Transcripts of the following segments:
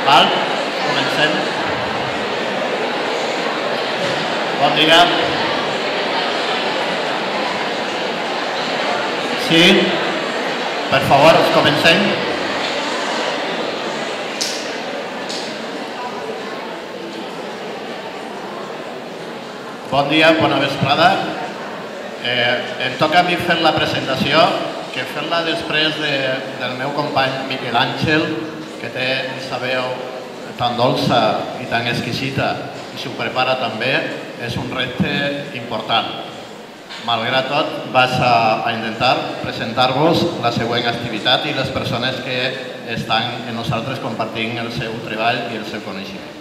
Val? Comencem. Bon dia. Sí? Per favor, comencem. Bon dia, bona vesprada. Em toca a mi fer la presentació, que fer-la després del meu company Miquel Àngel, que té aquesta veu tan dolça i tan exquisita i s'ho prepara també, és un repte important. Malgrat tot, vaig a intentar presentar-vos la següent activitat i les persones que estan amb nosaltres compartint el seu treball i el seu coneixement.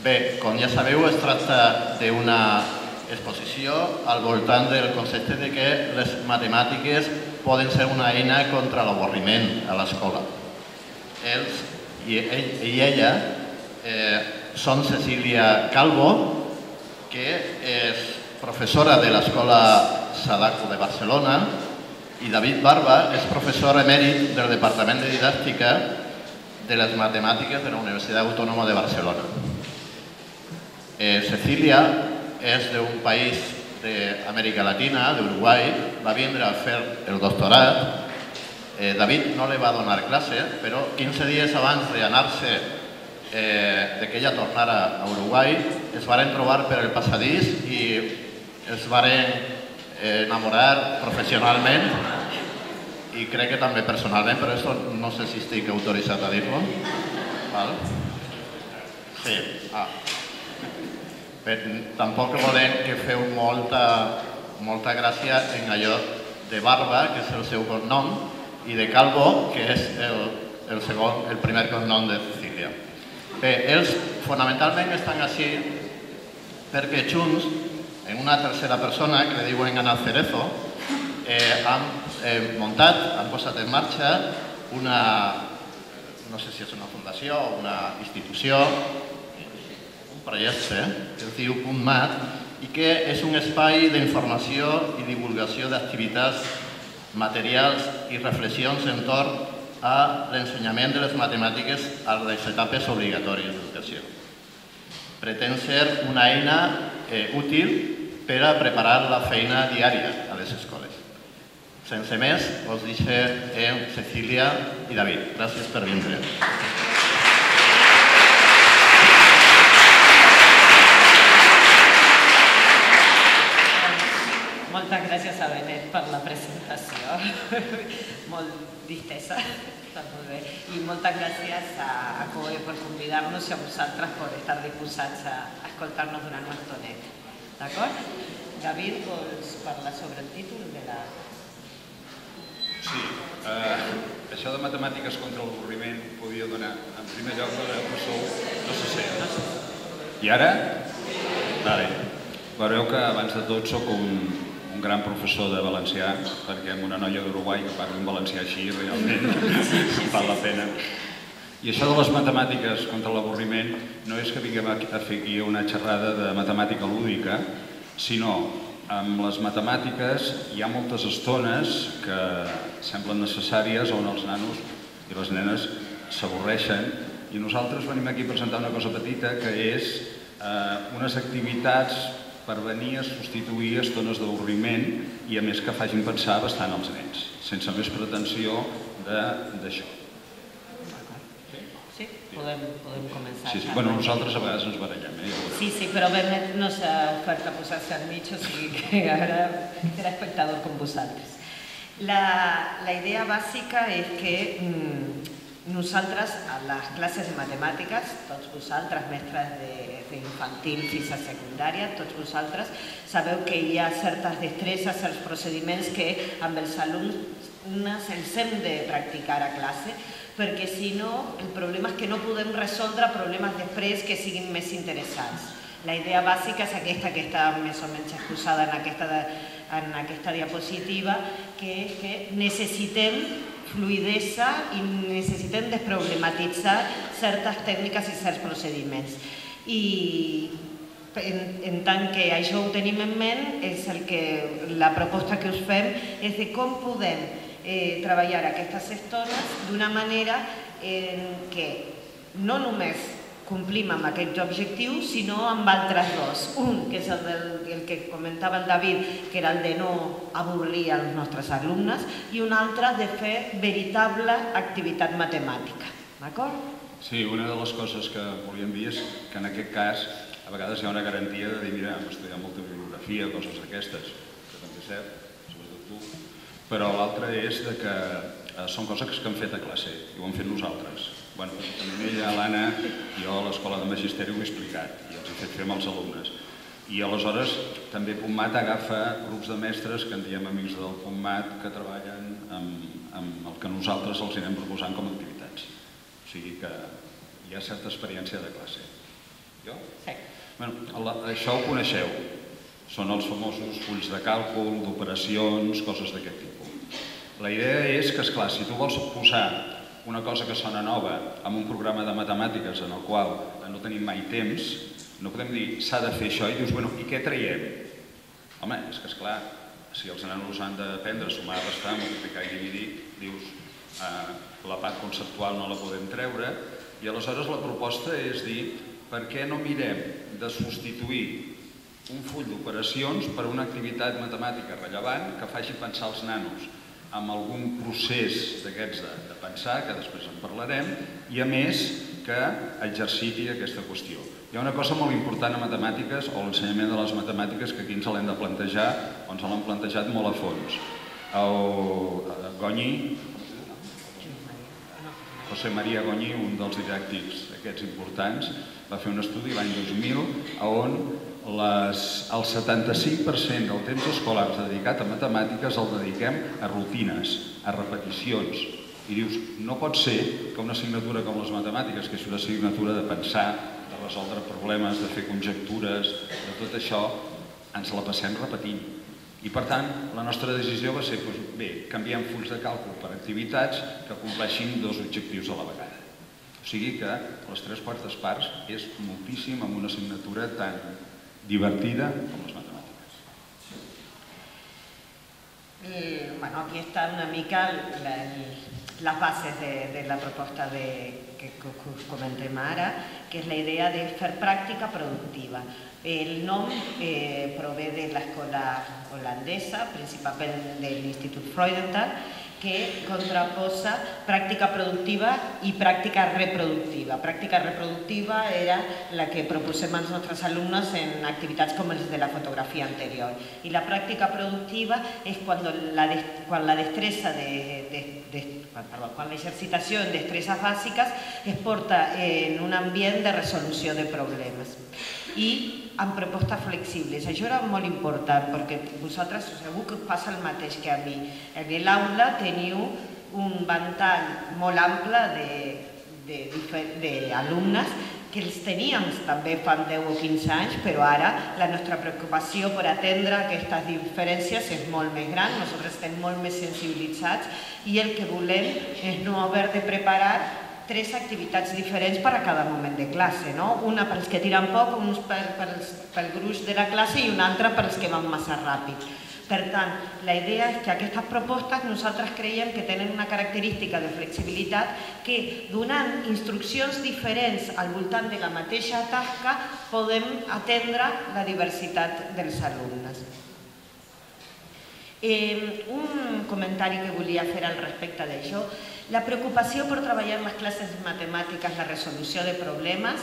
Bé, com ja sabeu, es tracta d'una exposició al voltant del concepte de que les matemàtiques poden ser una eina contra l'avorriment a l'escola. Ells i ella són Cecília Calvo, que és professora de l'Escola Sadako de Barcelona, i David Barba és professor emèrit del Departament de Didàctica de les Matemàtiques de la Universitat Autònoma de Barcelona. Cecília és d'un país d'Amèrica Latina, d'Uruguai, va vindre a fer el doctorat. David no li va donar classe, però 15 dies abans d'anar-se, que ella tornara a Uruguai, es varen trobar per el passadís i es varen enamorar professionalment i crec que també personalment, però això no sé si estic autoritzat a dir-lo. Sí. Tampoc volem que feu molta gràcia en allò de Barba, que és el seu cognom, i de Calvo, que és el primer cognom de Cecília. Bé, ells fonamentalment estan així perquè junts, en una tercera persona, que li diuen Ana Cerezo, han muntat, han posat en marxa una, no sé si és una fundació o una institució, un projecte que es diu PUNTMAT i que és un espai d'informació i divulgació d'activitats materials i reflexions entorn a l'ensenyament de les matemàtiques a les etapes obligatòries d'educació. Pretén ser una eina útil per a preparar la feina diària a les escoles. Sense més, us deixem Cecília i David. Gràcies per vindre. Moltes gràcies a Benet per la presentació, molt distesa, està molt bé. I moltes gràcies a COE per convidar-nos i a vosaltres per estar disposats a escoltar-nos durant una estoneta. D'acord? David, vols parlar sobre el títol de la... Sí, això de matemàtiques contra l'avorriment podia donar, en primer lloc, que sou no se sé. I ara? Vale. Veureu que abans de tot soc un gran professor de valencià, perquè amb una noia d'Uruguai que parla en valencià així realment val la pena. I això de les matemàtiques contra l'avorriment no és que vinguem a fer aquí una xerrada de matemàtica lúdica, sinó amb les matemàtiques hi ha moltes estones que semblen necessàries on els nanos i les nenes s'avorreixen i nosaltres venim aquí a presentar una cosa petita que és unes activitats per venir a substituir estones d'avorriment i a més que facin pensar bastant als nens, sense més pretensió d'això. Sí? Podem començar. Sí, bueno, nosaltres a vegades ens barallem. Sí, però Benet no s'ha fet a posar-se al mig, o sigui que ara serà espectador com vosaltres. La idea bàsica és que nosaltres, a les classes de matemàtiques, tots vosaltres, mestres d'infantil fins a secundària, tots vosaltres, sabeu que hi ha certes destreses, certs procediments que amb els alumnes els hem de practicar a classe, perquè si no, el problema és que no podem resoldre problemes després que siguin més interessants. La idea bàsica és aquesta que està més o menys exposada en aquesta diapositiva, que és que necessitem fluidesa i necessitem desproblematitzar certes tècniques i certs procediments. I en tant que això ho tenim en ment, la proposta que us fem és de com podem treballar aquestes estones d'una manera en què no només complim amb aquests objectius, sinó amb altres dos. Un, que és el que comentava el David, que era el de no avorrir els nostres alumnes, i un altre de fer veritable activitat matemàtica. D'acord? Sí, una de les coses que volíem dir és que en aquest cas a vegades hi ha una garantia de dir, mira, hem estudiat molta bibliografia, coses d'aquestes, que també és cert, sobretot tu, però l'altre és que són coses que hem fet a classe i ho hem fet nosaltres. Bueno, també ella, l'Anna, jo a l'escola de magisteri ho he explicat i els he fet fer amb els alumnes. I aleshores també PUNTMAT agafa grups de mestres que en diem amics del PUNTMAT que treballen amb el que nosaltres els anem proposant com a activitats. O sigui que hi ha certa experiència de classe. Jo? Sí. Això ho coneixeu. Són els famosos fulls de càlcul, d'operacions, coses d'aquest tipus. La idea és que, esclar, si tu vols posar una cosa que sona nova amb un programa de matemàtiques en el qual no tenim mai temps, no podem dir s'ha de fer això i dius, bueno, i què traiem? Home, és que, esclar, si els nanos han d'aprendre a sumar, restar, multiplicar i dividir, dius, la part conceptual no la podem treure, i aleshores la proposta és dir, per què no mirem de substituir un full d'operacions per una activitat matemàtica rellevant que faci pensar els nanos amb algun procés d'aquests de pensar, que després en parlarem, i a més que exerciti aquesta qüestió. Hi ha una cosa molt important a matemàtiques, o l'ensenyament de les matemàtiques, que aquí ens l'hem de plantejar, o ens l'han plantejat molt a fons. El Goñi, José María Goñi, un dels didàctics aquests importants, va fer un estudi l'any 2000 on el 75% del temps escolar dedicat a matemàtiques el dediquem a rutines, a repeticions. I dius, no pot ser que una assignatura com les matemàtiques, que és una assignatura de pensar, de resoldre problemes, de fer conjectures, de tot això, ens la passem repetint. I per tant, la nostra decisió va ser, bé, canviem fulls de càlcul per activitats que compleixin dos objectius a la vegada. O sigui que les 3/4 parts és moltíssim amb una assignatura tan divertida com les matemàtiques. Bueno, aquí está una mica las bases de la proposta que us comentem ara, que és la idea de fer pràctica productiva. El nom prové de l'escola holandesa, principalment de l'Institut Freudenthal, que contraposa pràctica productiva i pràctica reproductiva. Pràctica reproductiva era la que proposem als nostres alumnes en activitats com les de la fotografia anterior. I la pràctica productiva és quan l'exercitació en destreses bàsiques es porta en un ambient de resolució de problemes. I amb propostes flexibles. Això era molt important perquè vosaltres segur que us passa el mateix que a mi. En l'aula teniu un ventall molt ample d'alumnes que els teníem també fa 10 o 15 anys, però ara la nostra preocupació per atendre aquestes diferències és molt més gran, nosaltres estem molt més sensibilitzats i el que volem és no haver de preparar 3 activitats diferents per a cada moment de classe. Una pels que tiren poc, uns pel gruix de la classe i una altra pels que van massa ràpid. Per tant, la idea és que aquestes propostes nosaltres creiem que tenen una característica de flexibilitat que donant instruccions diferents al voltant de la mateixa tasca podem atendre la diversitat dels alumnes. Un comentari que volia fer al respecte d'això. La preocupació per treballar en les classes de matemàtiques, la resolució de problemes,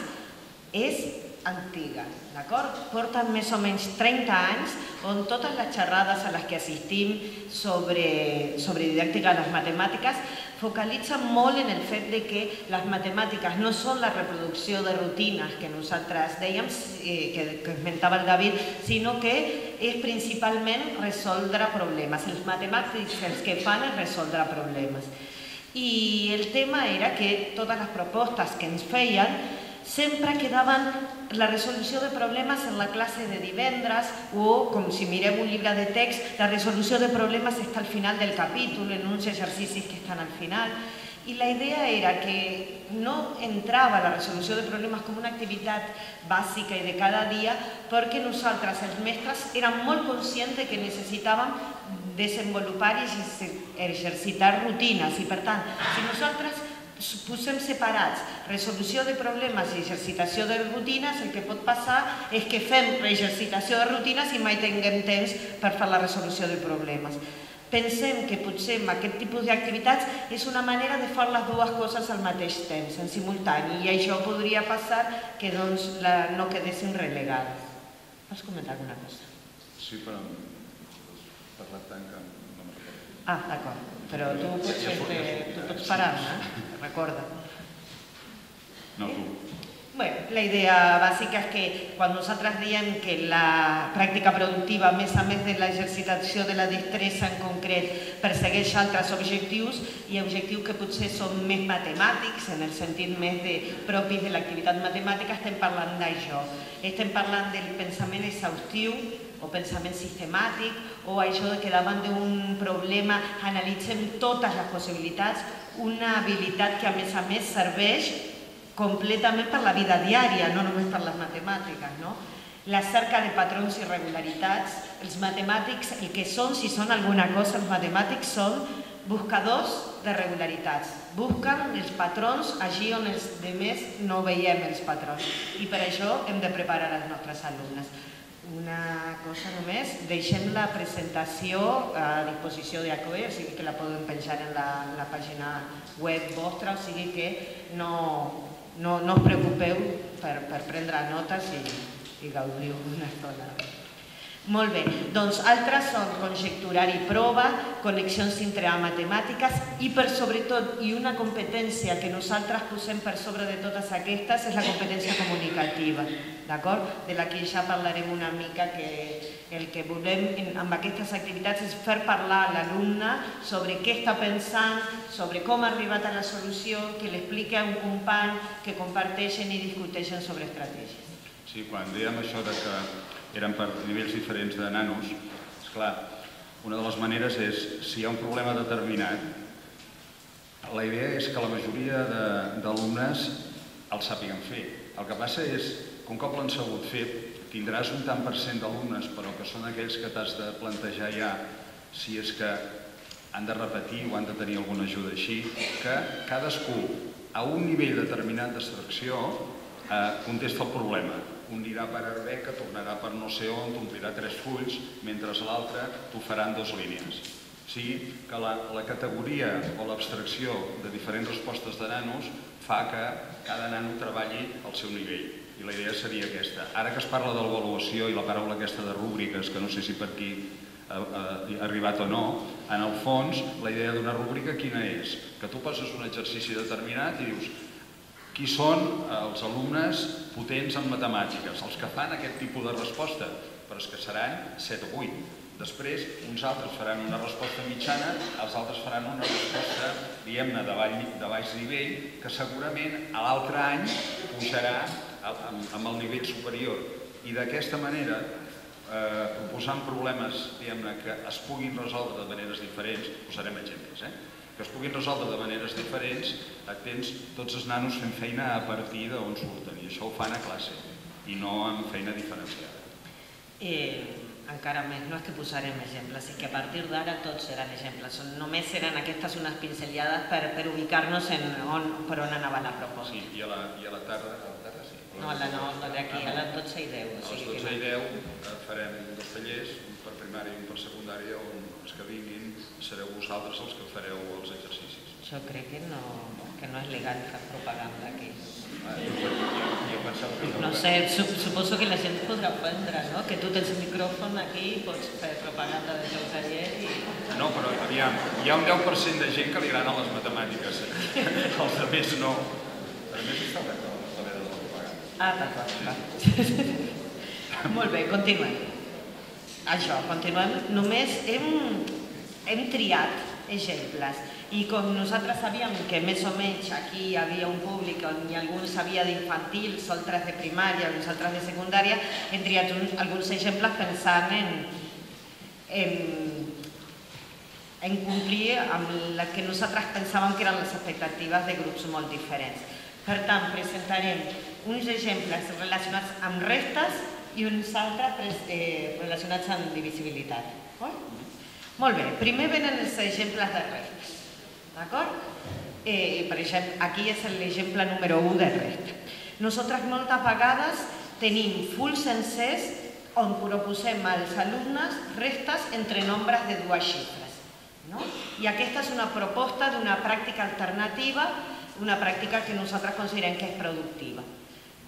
és antiga, d'acord? Porten més o menys 30 anys on totes les xerrades a les que assistim sobre didàctica de les matemàtiques focalitzen molt en el fet que les matemàtiques no són la reproducció de rutines que nosaltres dèiem, que esmentava el David, sinó que és principalment resoldre problemes. Els matemàtics el que fan és resoldre problemes. I el tema era que totes les propostes que ens feien sempre quedaven la resolució de problemes en la classe de divendres o, com si mirem un llibre de text, la resolució de problemes està al final del capítol, en uns exercicis que estan al final. I la idea era que no entrava la resolució de problemes com una activitat bàsica i de cada dia perquè nosaltres, els mestres, érem molt conscients que necessitàvem desenvolupar i exercitar rutines. I, per tant, si nosaltres posem separats resolució de problemes i exercitació de rutines, el que pot passar és que fem exercitació de rutines i mai tinguem temps per fer la resolució de problemes. Pensem que potser aquest tipus d'activitats és una manera de fer les dues coses al mateix temps, en simultani, i això podria passar que no quedessin relegades. Vols comentar alguna cosa? Sí, però has parlat tant que no me'n recordo. Ah, d'acord. Però tu pots parar-me, recorda. No, tu. Bueno, la idea bàsica és que quan nosaltres diem que la pràctica productiva, a més de l'exercitació de la destressa en concret, persegueix altres objectius i objectius que potser són més matemàtics, en el sentit més propis de l'activitat matemàtica, estem parlant d'això. Estem parlant del pensament exhaustiu o pensament sistemàtic o això que davant d'un problema analitzem totes les possibilitats, una habilitat que a més serveix completament per la vida diària, no només per les matemàtiques, no? La cerca de patrons i regularitats. Els matemàtics, el que són, si són alguna cosa, els matemàtics són buscadors de regularitats. Busquen els patrons allí on els altres no veiem els patrons. I per això hem de preparar els nostres alumnes. Una cosa només, deixem la presentació a disposició d'ACOE, o sigui que la podem penjar en la pàgina web vostra, o sigui que no us preocupeu per prendre notes i gaudiu una estona. Molt bé, doncs altres són conjecturar i prova, connexions entre matemàtiques i per sobretot, i una competència que nosaltres posem per sobre de totes aquestes és la competència comunicativa, d'acord? De la que ja parlarem una mica, que el que volem amb aquestes activitats és fer parlar a l'alumne sobre què està pensant, sobre com ha arribat a la solució, que l'expliqui a un company, que comparteixen i discuteixen sobre estratègies. Sí, quan dèiem això que eren per nivells diferents de nanos, esclar, una de les maneres és, si hi ha un problema determinat, la idea és que la majoria d'alumnes el sàpiguen fer. El que passa és que un cop l'han sabut fer, tindràs un tant per cent d'alumnes, però que són aquells que t'has de plantejar ja si és que han de repetir o han de tenir alguna ajuda així, que cadascú a un nivell determinat d'abstracció contesta el problema. Un dirà per Arbeca, tornarà per no sé on, t'omplirà 3 fulls, mentre l'altre t'ho farà en 2 línies. O sigui que la categoria o l'abstracció de diferents respostes de nanos fa que cada nano treballi al seu nivell. I la idea seria aquesta. Ara que es parla de l'avaluació i la paraula aquesta de rúbriques, que no sé si per aquí ha arribat o no, en el fons la idea d'una rúbrica quina és? Que tu poses un exercici determinat i dius qui són els alumnes potents en matemàtiques, els que fan aquest tipus de resposta, però és que seran 7 o 8. Després, uns altres faran una resposta mitjana, els altres faran una resposta, diguem-ne, de baix nivell, que segurament a l'altre any pujarà amb el nivell superior. I d'aquesta manera, proposant problemes, diguem-ne, que es puguin resoldre de maneres diferents, posarem exemples, que es puguin resoldre de maneres diferents, tens tots els nanos fent feina a partir d'on surten, i això ho fan a classe, i no amb feina diferenciada. Encara més, no és que posarem exemples, és que a partir d'ara tots seran exemples. Només seran aquestes unes pincellades per ubicar-nos per on anava la proposta. Sí, i a la tarda sí. No, d'aquí a les 12 i 10. A les 12 i 10 farem 2 tallers, un per primària i un per secundària, on els que vinguin sereu vosaltres els que fareu els exercicis. Jo crec que no és legal fer propaganda aquí. Jo pensava que no sé, suposo que la gent podrà aprendre, no? Que tu tens el micròfon aquí i pots fer propaganda del teu taller i... No, però aviam, hi ha un 10% de gent que li agraden les matemàtiques, els altres no. A més està d'acord amb la manera de la propaganda. Ah, d'acord. Molt bé, continuem. Això, continuem. Només hem triat exemples. I com nosaltres sabíem que més o menys aquí hi havia un públic on alguns sabia d'infantil, altres de primària, altres de secundària, hem triat alguns exemples pensant en complir amb el que nosaltres pensàvem que eren les expectatives de grups molt diferents. Per tant, presentarem uns exemples relacionats amb restes i uns altres relacionats amb divisibilitat. Molt bé, primer venen els exemples de restes. D'acord? per exemple, aquí és l'exemple número 1 de resta. Nosaltres moltes vegades tenim fulls sencers on proposem als alumnes restes entre nombres de dues xifres. I aquesta és una proposta d'una pràctica alternativa, una pràctica que nosaltres considerem que és productiva.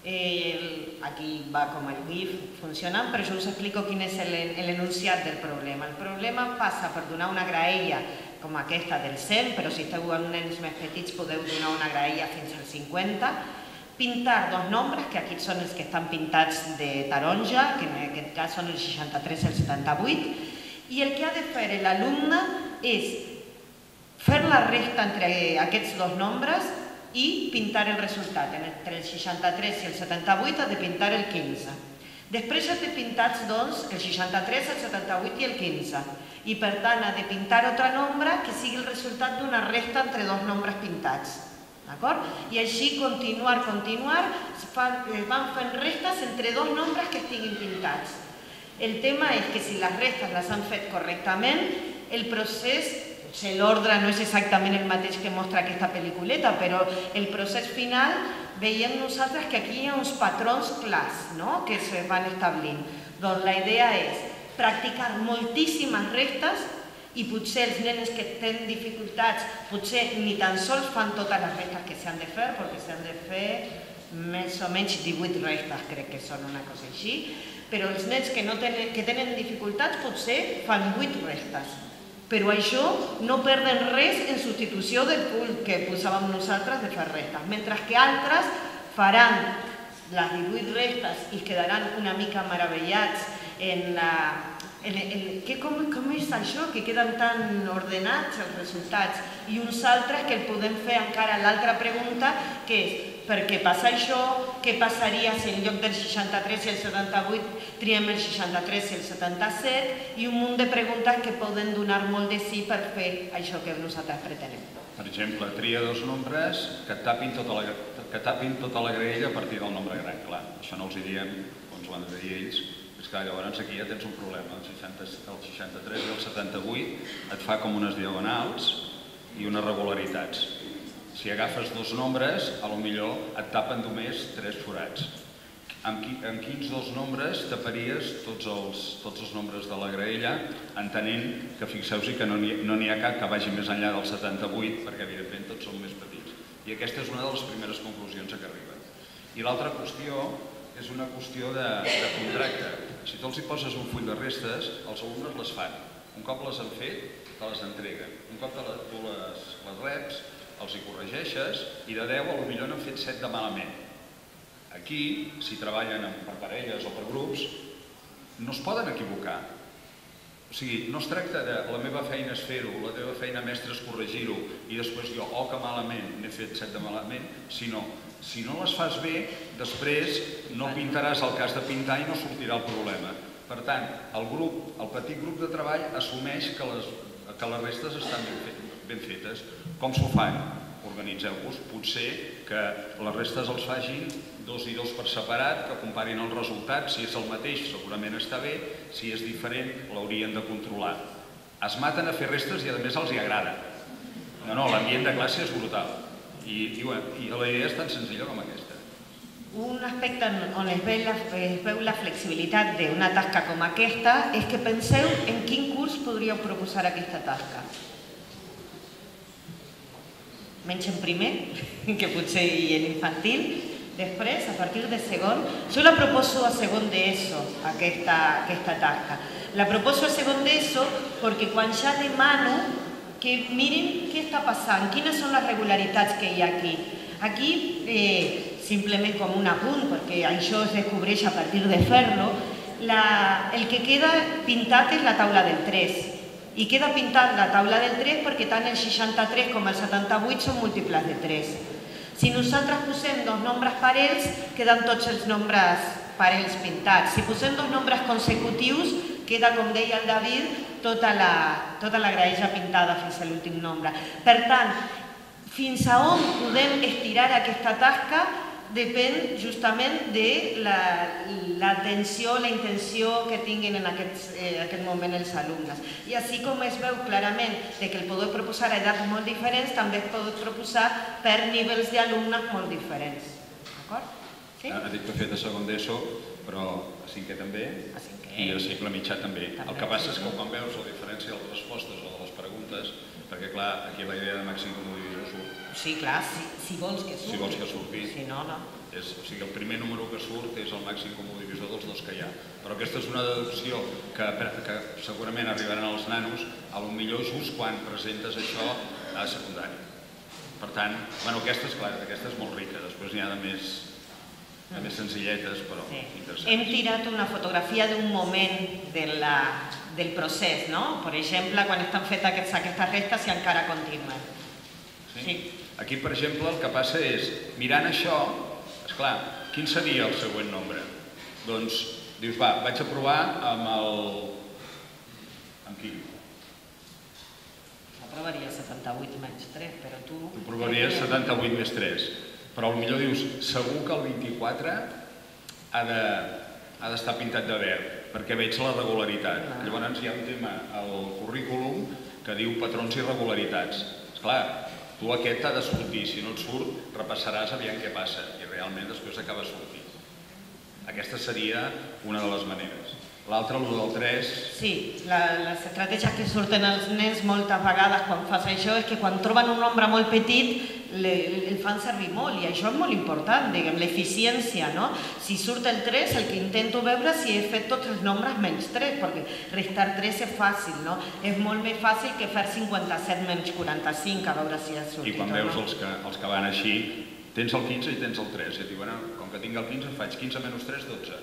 Aquí va com el GIF funcionant, però jo us explico quin és l'enunciat del problema. El problema passa per donar una graella com aquesta del 100, però si esteu amb nens més petits podeu donar una graella fins al 50, pintar dos nombres, que aquí són els que estan pintats de taronja, que en aquest cas són el 63 i el 78, i el que ha de fer l'alumne és fer la resta entre aquests dos nombres i pintar el resultat. Entre el 63 i el 78 ha de pintar el 15. Després ja té pintats doncs el 63, el 78 i el 15. I per tant ha de pintar altre nombre que sigui el resultat d'una resta entre dos nombres pintats. I així continuar, van fent restes entre dos nombres que estiguin pintats. El tema és que si les restes les han fet correctament, el procés, potser l'ordre no és exactament el mateix que mostra aquesta pel·lículeta, però el procés final veiem nosaltres que aquí hi ha uns patrons clars que es van establint. Doncs la idea és practicar moltíssimes restes i potser els nens que tenen dificultats potser ni tan sols fan totes les restes que s'han de fer, perquè s'han de fer més o menys 18 restes, crec que són una cosa així, però els nens que tenen dificultats potser fan 8 restes. Però això no perden res en substitució del punt que posàvem nosaltres de fer restes, mentre que altres faran les 18 restes i quedaran una mica meravellats en la... Com és això, que queden tan ordenats els resultats, i uns altres que el podem fer encara l'altra pregunta, que és per què passa això, què passaria si en lloc del 63 i el 78 triem el 63 i el 77, i un munt de preguntes que poden donar molt de sí per fer això que nosaltres pretenem. Per exemple, tria dos nombres que tapin tota la graella a partir del nombre gran. Clar, això no els hi diem, ens ho han de dir ells. És clar, llavors aquí ja tens un problema. El 63 i el 78 et fa com unes diagonals i unes regularitats. Si agafes dos nombres, potser et tapen només 3 forats. Amb quins dos nombres taparies tots els nombres de la graella, entenent que fixeu-vos que no n'hi ha cap que vagi més enllà del 78, perquè evidentment tots són més petits. I aquesta és una de les primeres conclusions a què arriben. I l'altra qüestió és una qüestió de contracte. Si tu els hi poses un full de restes, els alumnes les fan. Un cop les han fet, te les entreguen. Un cop tu les reps, els hi corregeixes i de 10 potser n'han fet 7 de malament. Aquí, si treballen per parelles o per grups, no es poden equivocar. O sigui, no es tracta de la meva feina és fer-ho, la teva feina, mestre, és corregir-ho i després jo, que malament, n'he fet 7 de malament, sinó si no les fas bé, després no pintaràs el que has de pintar i no sortirà el problema. Per tant, el petit grup de treball assumeix que les restes estan ben fetes. Com s'ho fan? Organitzeu-vos. Potser que les restes els facin 2 i 2 per separat, que comparin els resultats. Si és el mateix, segurament està bé. Si és diferent, l'haurien de controlar. Es maten a fer restes i a més els hi agrada. No, l'ambient de classe és brutal. I la idea és tan senzilla com aquesta. Un aspecte on es veu la flexibilitat d'una tasca com aquesta és que penseu en quin curs podríeu proposar aquesta tasca. Menys en primer, que potser hi ha infantil. Després, a partir de segon, jo la proposo a segon d'ESO, aquesta tasca. La proposo a segon d'ESO perquè quan ja demano que mirin què està passant, quines són les regularitats que hi ha aquí. Aquí, simplement com un apunt, perquè això es descobreix a partir de fer-lo, el que queda pintat és la taula del 3. I queda pintat la taula del 3 perquè tant el 63 com el 78 són múltiples de 3. Si nosaltres posem dos nombres parells, queden tots els nombres parells pintats. Si posem dos nombres consecutius, queda, com deia el David, tota la graella pintada fins a l'últim nombre. Per tant, fins a on podem estirar aquesta tasca depèn justament de l'atenció, la intenció que tinguin en aquest moment els alumnes. I així com es veu clarament que el podeu proposar a edats molt diferents, també es podeu proposar per nivells d'alumnes molt diferents. D'acord? Ha dit que ha fet a segon d'ESO, però a cinquè també, i a cicle mitjà també. El que passa és que quan veus la diferència de les respostes o de les preguntes, perquè clar, aquí la idea de màxim comú divisor surt. Sí, clar, si vols que surti. Si vols que surti. Si no, no. O sigui, el primer número que surt és el màxim comú divisor dels dos que hi ha. Però aquesta és una deducció que segurament arribaran als nanos, potser just quan presentes això a secundari. Per tant, aquesta és molt rica, després n'hi ha de més senzilletes, però interessants. Hem tirat una fotografia d'un moment del procés, no? Per exemple, quan estan fetes aquestes restes i encara continuen. Aquí, per exemple, el que passa és, mirant això, esclar, quin seria el següent nombre? Doncs dius, va, vaig a provar amb quin? Jo provaria 78 menys 3, però tu... Tu provaries 78 més 3, però potser dius, segur que el 24 ha d'estar pintat de verd, perquè veig la regularitat. Llavors hi ha un tema al currículum que diu patrons i regularitats. Esclar, tu aquest ha de sortir, si no et surt, repassaràs aviam què passa i realment després acaba sortint. Aquesta seria una de les maneres. L'altra, el del 3... Sí, les estratègies que surten als nens moltes vegades quan fas això és que quan troben un nombre molt petit el fan servir molt i això és molt important, diguem, l'eficiència, no? Si surt el 3, el que intento veure si he fet tots els nombres menys 3, perquè restar 3 és fàcil, no? És molt més fàcil que fer 57 menys 45, a veure si ha sortit o no. I quan veus els que van així, tens el 15 i tens el 3, i et diuen, com que tinc el 15 faig 15 menys 3, 12,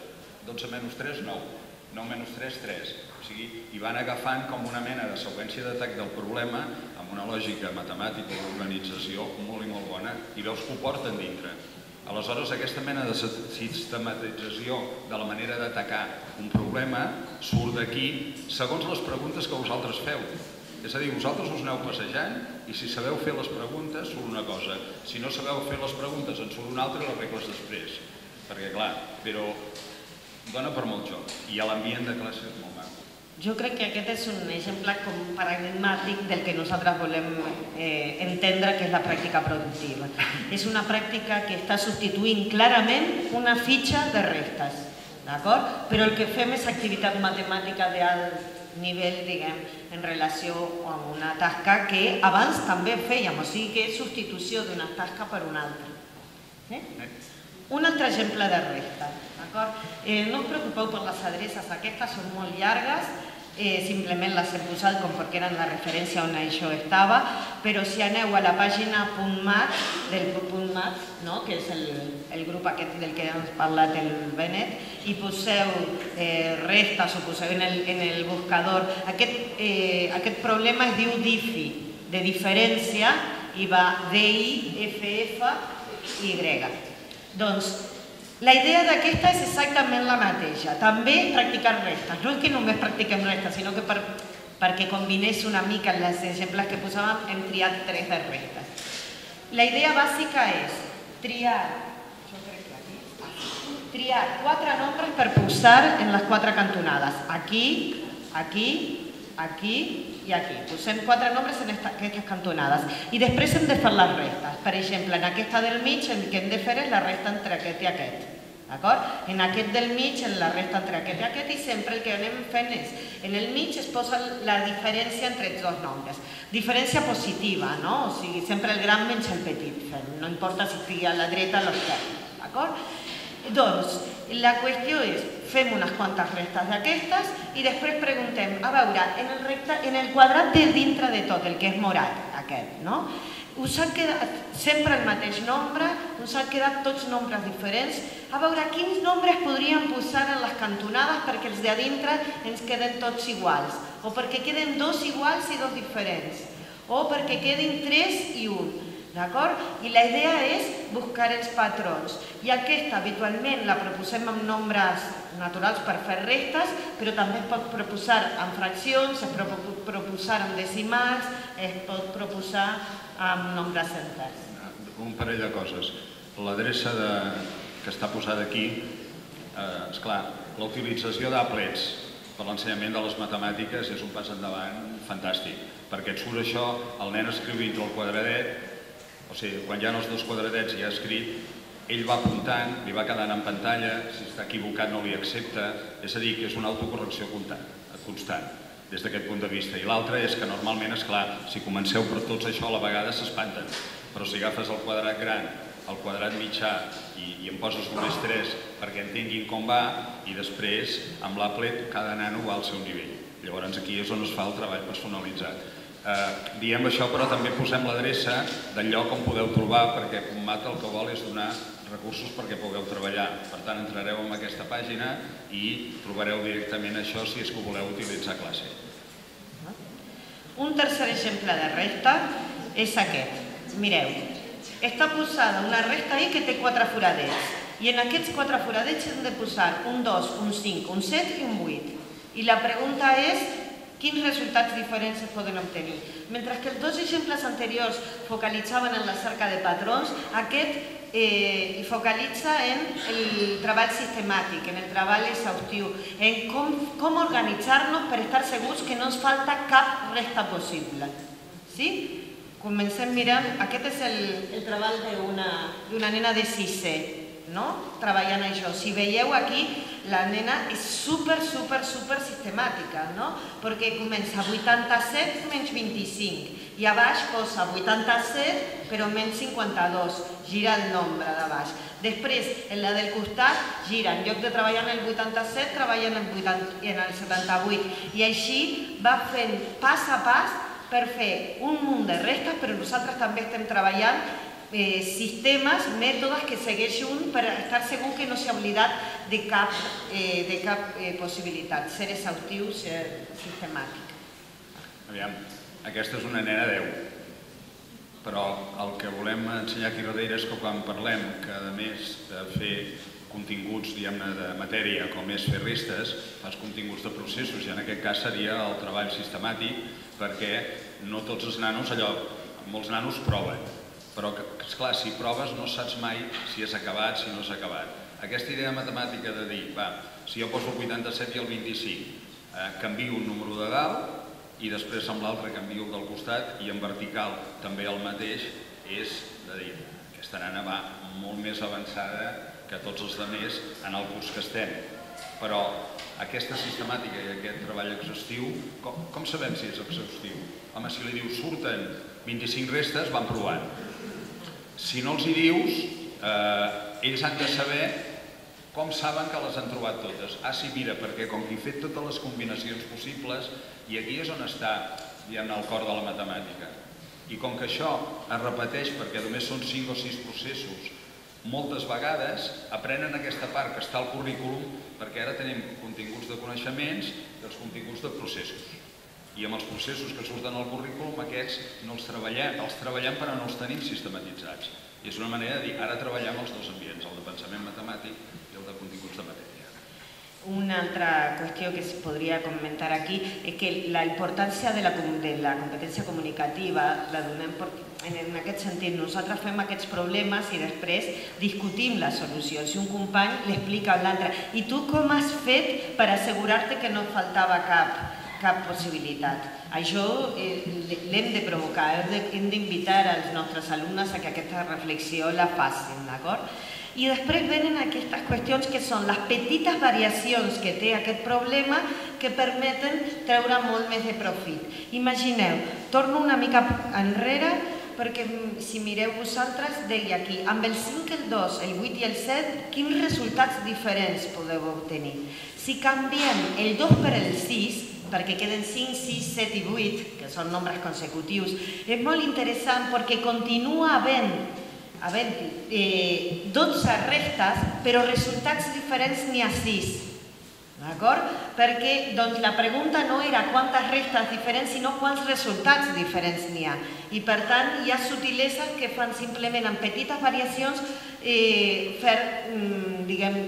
12 menys 3, 9. 9 menys 3, 3. O sigui, hi van agafant com una mena de seqüència d'atac del problema amb una lògica matemàtica o d'organització molt i molt bona i veus que ho porten dintre. Aleshores, aquesta mena de sistematització de la manera d'atacar un problema surt d'aquí segons les preguntes que vosaltres feu. És a dir, vosaltres us aneu passejant i si sabeu fer les preguntes surt una cosa. Si no sabeu fer les preguntes en surt una altra i les regles després. Perquè clar, però dona per molt joc i l'ambient de classe és molt maco. Jo crec que aquest és un exemple paradigmàtic del que nosaltres volem entendre que és la pràctica productiva. És una pràctica que està substituint clarament una fitxa de restes, d'acord? Però el que fem és activitat matemàtica d'alt nivell, diguem, en relació amb una tasca que abans també fèiem, o sigui que és substitució d'una tasca per una altra. Un altre exemple de resta, d'acord? No us preocupeu per les adreces, aquestes són molt llargues, simplement les he posat com perquè eren la referència on això estava, però si aneu a la pàgina .mat, del grup .mat, que és el grup aquest del que ha parlat el Benet, i poseu restes o poseu en el buscador, aquest problema es diu DIFI, de diferència, i va D-I-F-F-Y. Doncs la idea d'aquesta és exactament la mateixa, també practicar restes. No és que només practiquem restes, sinó que perquè combinés una mica els exemples que posàvem hem triat 3 de restes. La idea bàsica és triar 4 nombres per posar en les 4 cantonades. Aquí, aquí, aquí i aquí. Posem 4 nombres en aquestes cantonades. I després hem de fer les restes. Per exemple, en aquesta del mig el que hem de fer és la resta entre aquest i aquest. D'acord? En aquest del mig, en la resta entre aquest i aquest, i sempre el que anem fent és, en el mig es posa la diferència entre els dos nombres. Diferència positiva, no? O sigui, sempre el gran menys el petit. No importa si estigui a la dreta o a l'esquerra. D'acord? Doncs, la qüestió és, fem unes quantes restes d'aquestes i després preguntem, a veure, en el quadrat de dintre de tot, el que és morat, aquest, no? Us han quedat sempre el mateix nombre, us han quedat tots nombres diferents. A veure, quins nombres podríem posar en les cantonades perquè els de a dintre ens queden tots iguals, o perquè queden 2 iguals i 2 diferents, o perquè quedin 3 i 1. D'acord? I la idea és buscar els patrons. I aquesta habitualment la proposem amb nombres naturals per fer restes, però també es pot proposar amb fraccions, es pot proposar amb decimals, es pot proposar amb nombres enters. Un parell de coses. l'adreça que està posada aquí, esclar, la utilització d'aplets per l'ensenyament de les matemàtiques és un pas endavant fantàstic, perquè et surt això, el nen escriu dintre el quadradet, o sigui, quan hi ha els dos quadradets i ha escrit, ell va apuntant, li va quedant en pantalla, si està equivocat no li accepta, és a dir, que és una autocorrecció constant, des d'aquest punt de vista. I l'altre és que normalment, esclar, si comenceu per tots això a la vegada s'espanten, però si agafes el quadrat gran, el quadrat mitjà i en poses només 3 perquè entenguin com va i després amb l'Applet cada nano va al seu nivell. Llavors aquí és on es fa el treball personalitzat. Diem això però també posem l'adreça del lloc on podeu trobar perquè Commat el que vol és donar recursos perquè pugueu treballar. Per tant entrareu en aquesta pàgina i trobareu directament això si és que ho voleu utilitzar a classe. Un tercer exemple de resta és aquest. Mireu. Està posada una resta ahí que té 4 foradets i en aquests 4 foradets hem de posar un 2, un 5, un 7 i un 8. I la pregunta és quins resultats diferents es poden obtenir. Mentre que els dos exemples anteriors focalitzaven en la cerca de patrons, aquest focalitza en el treball sistemàtic, en el treball exhaustiu, en com organitzar-nos per estar segurs que no ens falta cap resta possible. Sí? Comencem mirant, aquest és el treball d'una nena de 6è, treballant això. Si veieu aquí, la nena és super sistemàtica, perquè comença 87 menys 25 i a baix posa 87 però menys 52, gira el nombre de baix. Després, en la del costat, gira, en lloc de treballar en el 87, treballa en el 78 i així va fent pas a pas per fer un munt de restes, però nosaltres també estem treballant sistemes, mètodes que segueix un per estar segur que no s'ha oblidat de cap possibilitat, ser exhaustiu, ser sistemàtic. Aviam, aquesta és una nena 10, però el que volem ensenyar aquí darrere és que quan parlem que a més de fer continguts, diguem-ne, de matèria com és fer restes, fas continguts de processos i en aquest cas seria el treball sistemàtic perquè no tots els nanos, molts nanos proven, però esclar, si proves no saps mai si és acabat, si no és acabat. Aquesta idea matemàtica de dir, si jo poso el 87 i el 25, canvio un número de dalt i després amb l'altre canvio el del costat i en vertical també el mateix, és de dir, aquesta nana va molt més avançada que tots els altres en el curs que estem. Però aquesta sistemàtica i aquest treball exhaustiu, com sabem si és exhaustiu? Home, si li dius surten 25 restes, van provant. Si no els hi dius, ells han de saber com saben que les han trobat totes. Ah, sí, mira, perquè com que he fet totes les combinacions possibles, i aquí és on està, diguem-ne, el cor de la matemàtica. I com que això es repeteix perquè només són 5 o 6 processos, moltes vegades aprenen aquesta part que està al currículum perquè ara tenim continguts de coneixements i els continguts de processos. I amb els processos que surten al currículum aquests no els treballem però no els tenim sistematitzats. I és una manera de dir, ara treballem els dos ambients, el de pensament matemàtic i el de continguts de matèria. Una altra qüestió que es podria comentar aquí és que la importància de la competència comunicativa la donem en aquest sentit. Nosaltres fem aquests problemes i després discutim les solucions. Si un company l'explica a l'altre. I tu com has fet per assegurar-te que no faltava cap possibilitat? Això l'hem de provocar, hem d'invitar als nostres alumnes a que aquesta reflexió la facin, d'acord? I després venen aquestes qüestions que són les petites variacions que té aquest problema que permeten treure molt més de profit. Imagineu, torno una mica enrere perquè si mireu vosaltres, deia aquí, amb el 5, el 2, el 8 i el 7, quins resultats diferents podeu obtenir? Si canviem el 2 per el 6, perquè queden 5, 6, 7 i 8, que són nombres consecutius, és molt interessant perquè continua havent 12 restes, però resultats diferents n'hi ha 6. D'acord? Perquè la pregunta no era quantes restes diferents, sinó quants resultats diferents n'hi ha. I per tant, hi ha subtileses que fan simplement amb petites variacions fer, diguem,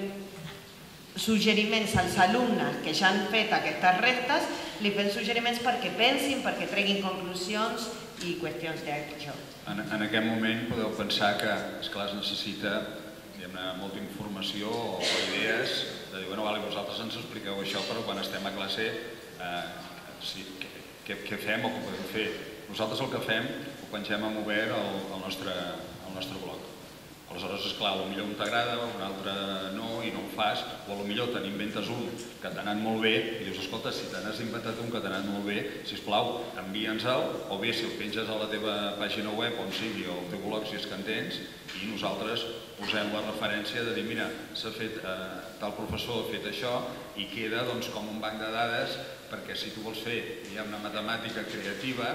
suggeriments als alumnes que ja han fet aquestes restes, li fem suggeriments perquè pensin, perquè treguin conclusions i qüestions d'això. En aquest moment podeu pensar que, esclar, es necessita molta informació o idees de dir, bueno, vosaltres ens expliqueu això, però quan estem a classe què fem o què podem fer? Nosaltres el que fem ho pengem en obert al nostre blog. Aleshores, esclar, potser un t'agrada, un altre no, i no ho fas, o potser te n'inventes un que t'ha anat molt bé i dius, escolta, si te n'has inventat un que t'ha anat molt bé, sisplau, envia'ns-el, o bé si el penges a la teva pàgina web, on sigui, o al teu blog, si és que en tens, i nosaltres posem la referència de dir, mira, s'ha fet, tal professor ha fet això, i queda com un banc de dades, perquè si tu vols fer una matemàtica creativa,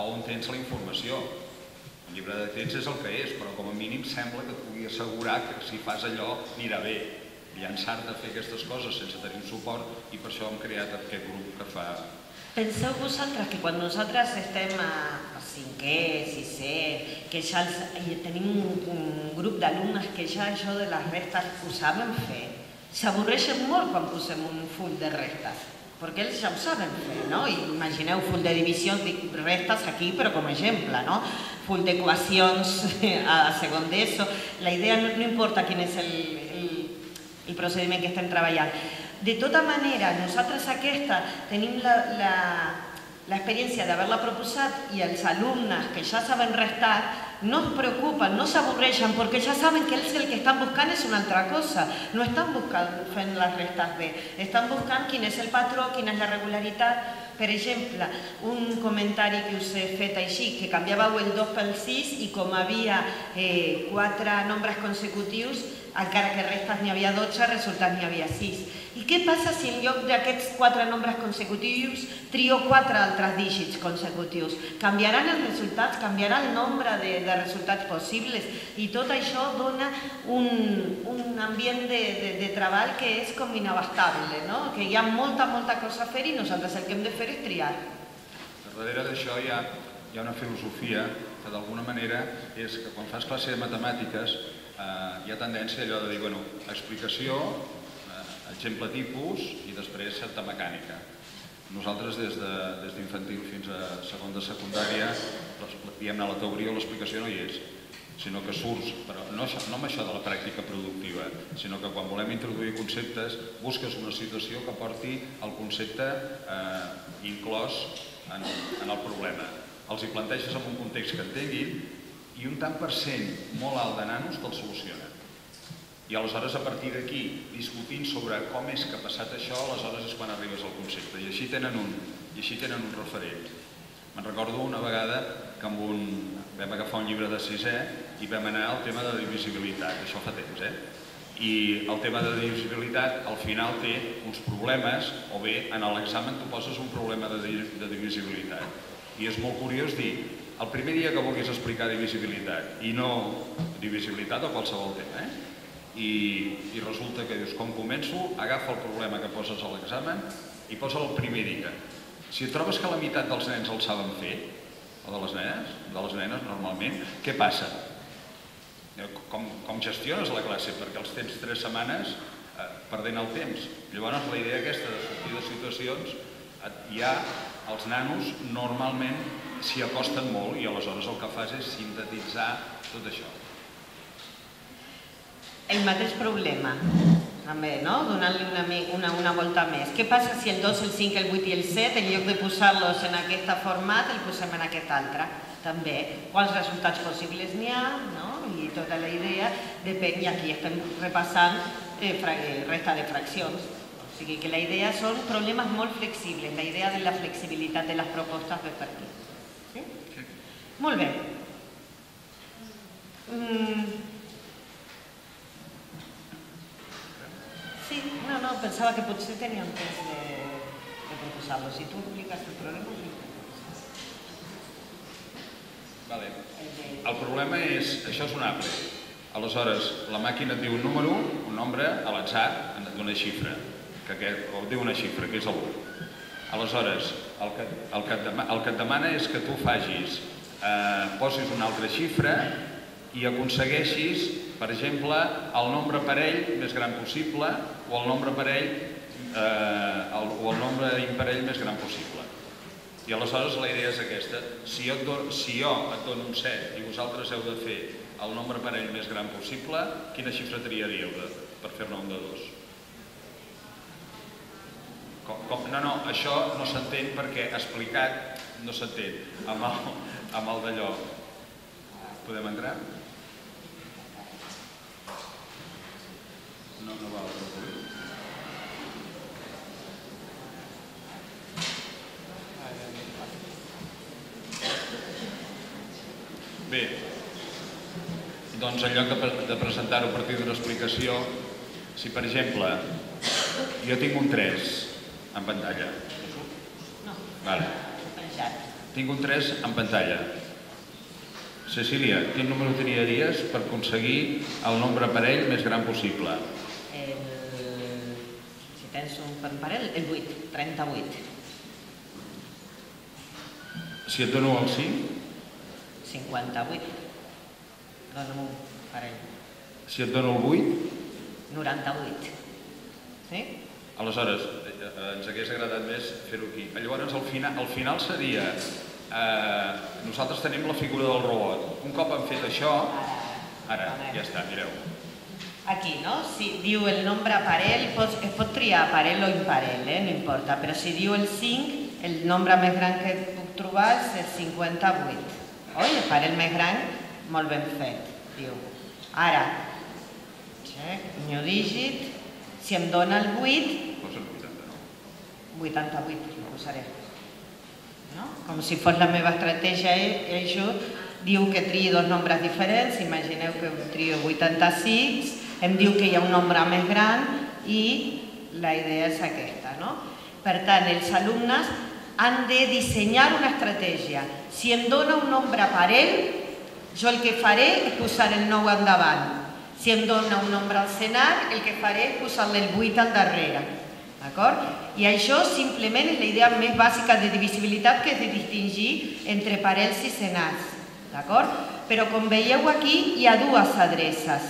on tens la informació. El llibre de text és el que és, però com a mínim sembla que et pugui assegurar que si fas allò anirà bé. Llançar-te a fer aquestes coses sense tenir un suport, i per això hem creat aquest grup que fa... Penseu vosaltres que quan nosaltres estem a cinquè, sisè, que ja tenim un grup d'alumnes que ja això de les restes ho saben fer, s'avorreixen molt quan posem un full de restes, perquè ells ja ho saben fer, no? Imagineu full de divisions, restes aquí, però com a exemple, no? Full d'equacions a segon d'ESO. La idea no importa quin és el procediment que estem treballant. De tota manera, nosaltres aquesta tenim l'experiència d'haver-la proposat i els alumnes que ja saben restar no es preocupen, no s'avorreixen, perquè ja saben que ells el que estan buscant és una altra cosa. No estan fent les restes bé, estan buscant quin és el patró, quina és la regularitat. Per exemple, un comentari que us he fet així, que canviàveu el 2 pel 6 i com havia 4 nombres consecutius, encara que restes n'hi havia 12, resultats n'hi havia 6. I què passa si en lloc d'aquests 4 nombres consecutius trio 4 altres dígits consecutius? Canviaran els resultats, canviarà el nombre de resultats possibles, i tot això dona un ambient de treball que és com inabastable, que hi ha molta cosa a fer i nosaltres el que hem de fer és triar. Darrere d'això hi ha una filosofia que d'alguna manera és que quan fas classe de matemàtiques hi ha tendència a allò de dir, bueno, explicació, exemple tipus i després certa mecànica. Nosaltres des d'infantil fins a segon de secundària, diguem-ne, la teoria o l'explicació no hi és, sinó que surts, però no amb això de la pràctica productiva, sinó que quan volem introduir conceptes busques una situació que porti el concepte inclòs en el problema. Els hi planteges en un context que entenguin i un tant per cent molt alt de nanos te'l soluciona. I aleshores, a partir d'aquí, discutint sobre com és que ha passat això, aleshores és quan arribes al concepte. I així tenen un referent. Me'n recordo una vegada que vam agafar un llibre de sisè i vam anar al tema de divisibilitat. Això fa temps, I el tema de divisibilitat, al final, té uns problemes, o bé, en l'examen tu poses un problema de divisibilitat. I és molt curiós dir, el primer dia que vulguis explicar divisibilitat, i no divisibilitat o qualsevol tema, i resulta que dius, com començo, agafa el problema que poses a l'examen i posa'l el primer dia. Si et trobes que la meitat dels nens el saben fer, o de les nenes normalment, què passa? Com gestiones la classe? Perquè els tens 3 setmanes perdent el temps. Llavors la idea aquesta de sortir de situacions, ja els nanos normalment s'hi acosten molt i aleshores el que fas és sintetitzar tot això. El mateix problema, també, donant-li una volta més. Què passa si el 2, el 5, el 8 i el 7, en lloc de posar-los en aquest format, el posem en aquest altre? També, quants resultats possibles n'hi ha, i tota la idea depèn, i aquí estem repassant resta de fraccions. O sigui que la idea són problemes molt flexibles, la idea de la flexibilitat de les propostes ve per aquí. Sí? Molt bé. Sí, no, pensava que potser teníem temps de proposar-lo. Si tu expliques el problema... El problema és, això és un arbre. Aleshores, la màquina et diu un número, un nombre, a l'atzar, d'una xifra, o diu una xifra, que és el 1. Aleshores, el que et demana és que tu posis una altra xifra i aconsegueixis, per exemple, el nombre parell més gran possible o el nombre parell o el nombre imparell més gran possible. I aleshores la idea és aquesta. Si jo et dono un 7 i vosaltres heu de fer el nombre parell més gran possible, quina xifra triaríeu per fer-ne un de 2? No, això no s'entén perquè explicat no s'entén. Amb el d'allò. Podem entrar? No val. Bé, doncs en lloc de presentar-ho a partir d'una explicació, si per exemple jo tinc un 3 en pantalla. No. Vale. Tinc un 3 en pantalla. Cecília, quin número triaries per aconseguir el nombre parell més gran possible? Si tens un parell, el 8, 38. Si et dono el 5? 58. Dóna'm un parell. Si et dono el 8? 98. Sí? Aleshores, ens hagués agradat més fer-ho aquí. Llavors, al final seria... nosaltres tenim la figura del robot. Un cop hem fet això... Ara, ja està, mireu. Aquí, no? Si diu el nombre parell, es pot triar parell o imparell, no importa. Però si diu el 5, el nombre més gran que puc trobar és el 58. Oi? El parell més gran, molt ben fet, diu. Ara, new digit, si em dona el 8... Posa el 89. 88, ho posaré. Com si fos la meva estratègia, això diu que triï dos nombres diferents, imagineu que trio 86, em diu que hi ha un nombre més gran i la idea és aquesta, no? Per tant, els alumnes han de dissenyar una estratègia. Si em dona un nombre parell, jo el que faré és posar el 9 endavant. Si em dona un nombre al cenar, el que faré és posar-li el 8 al darrere. D'acord? I això simplement és la idea més bàsica de divisibilitat, que és de distingir entre parells i senars. D'acord? Però com veieu aquí hi ha dues adreces.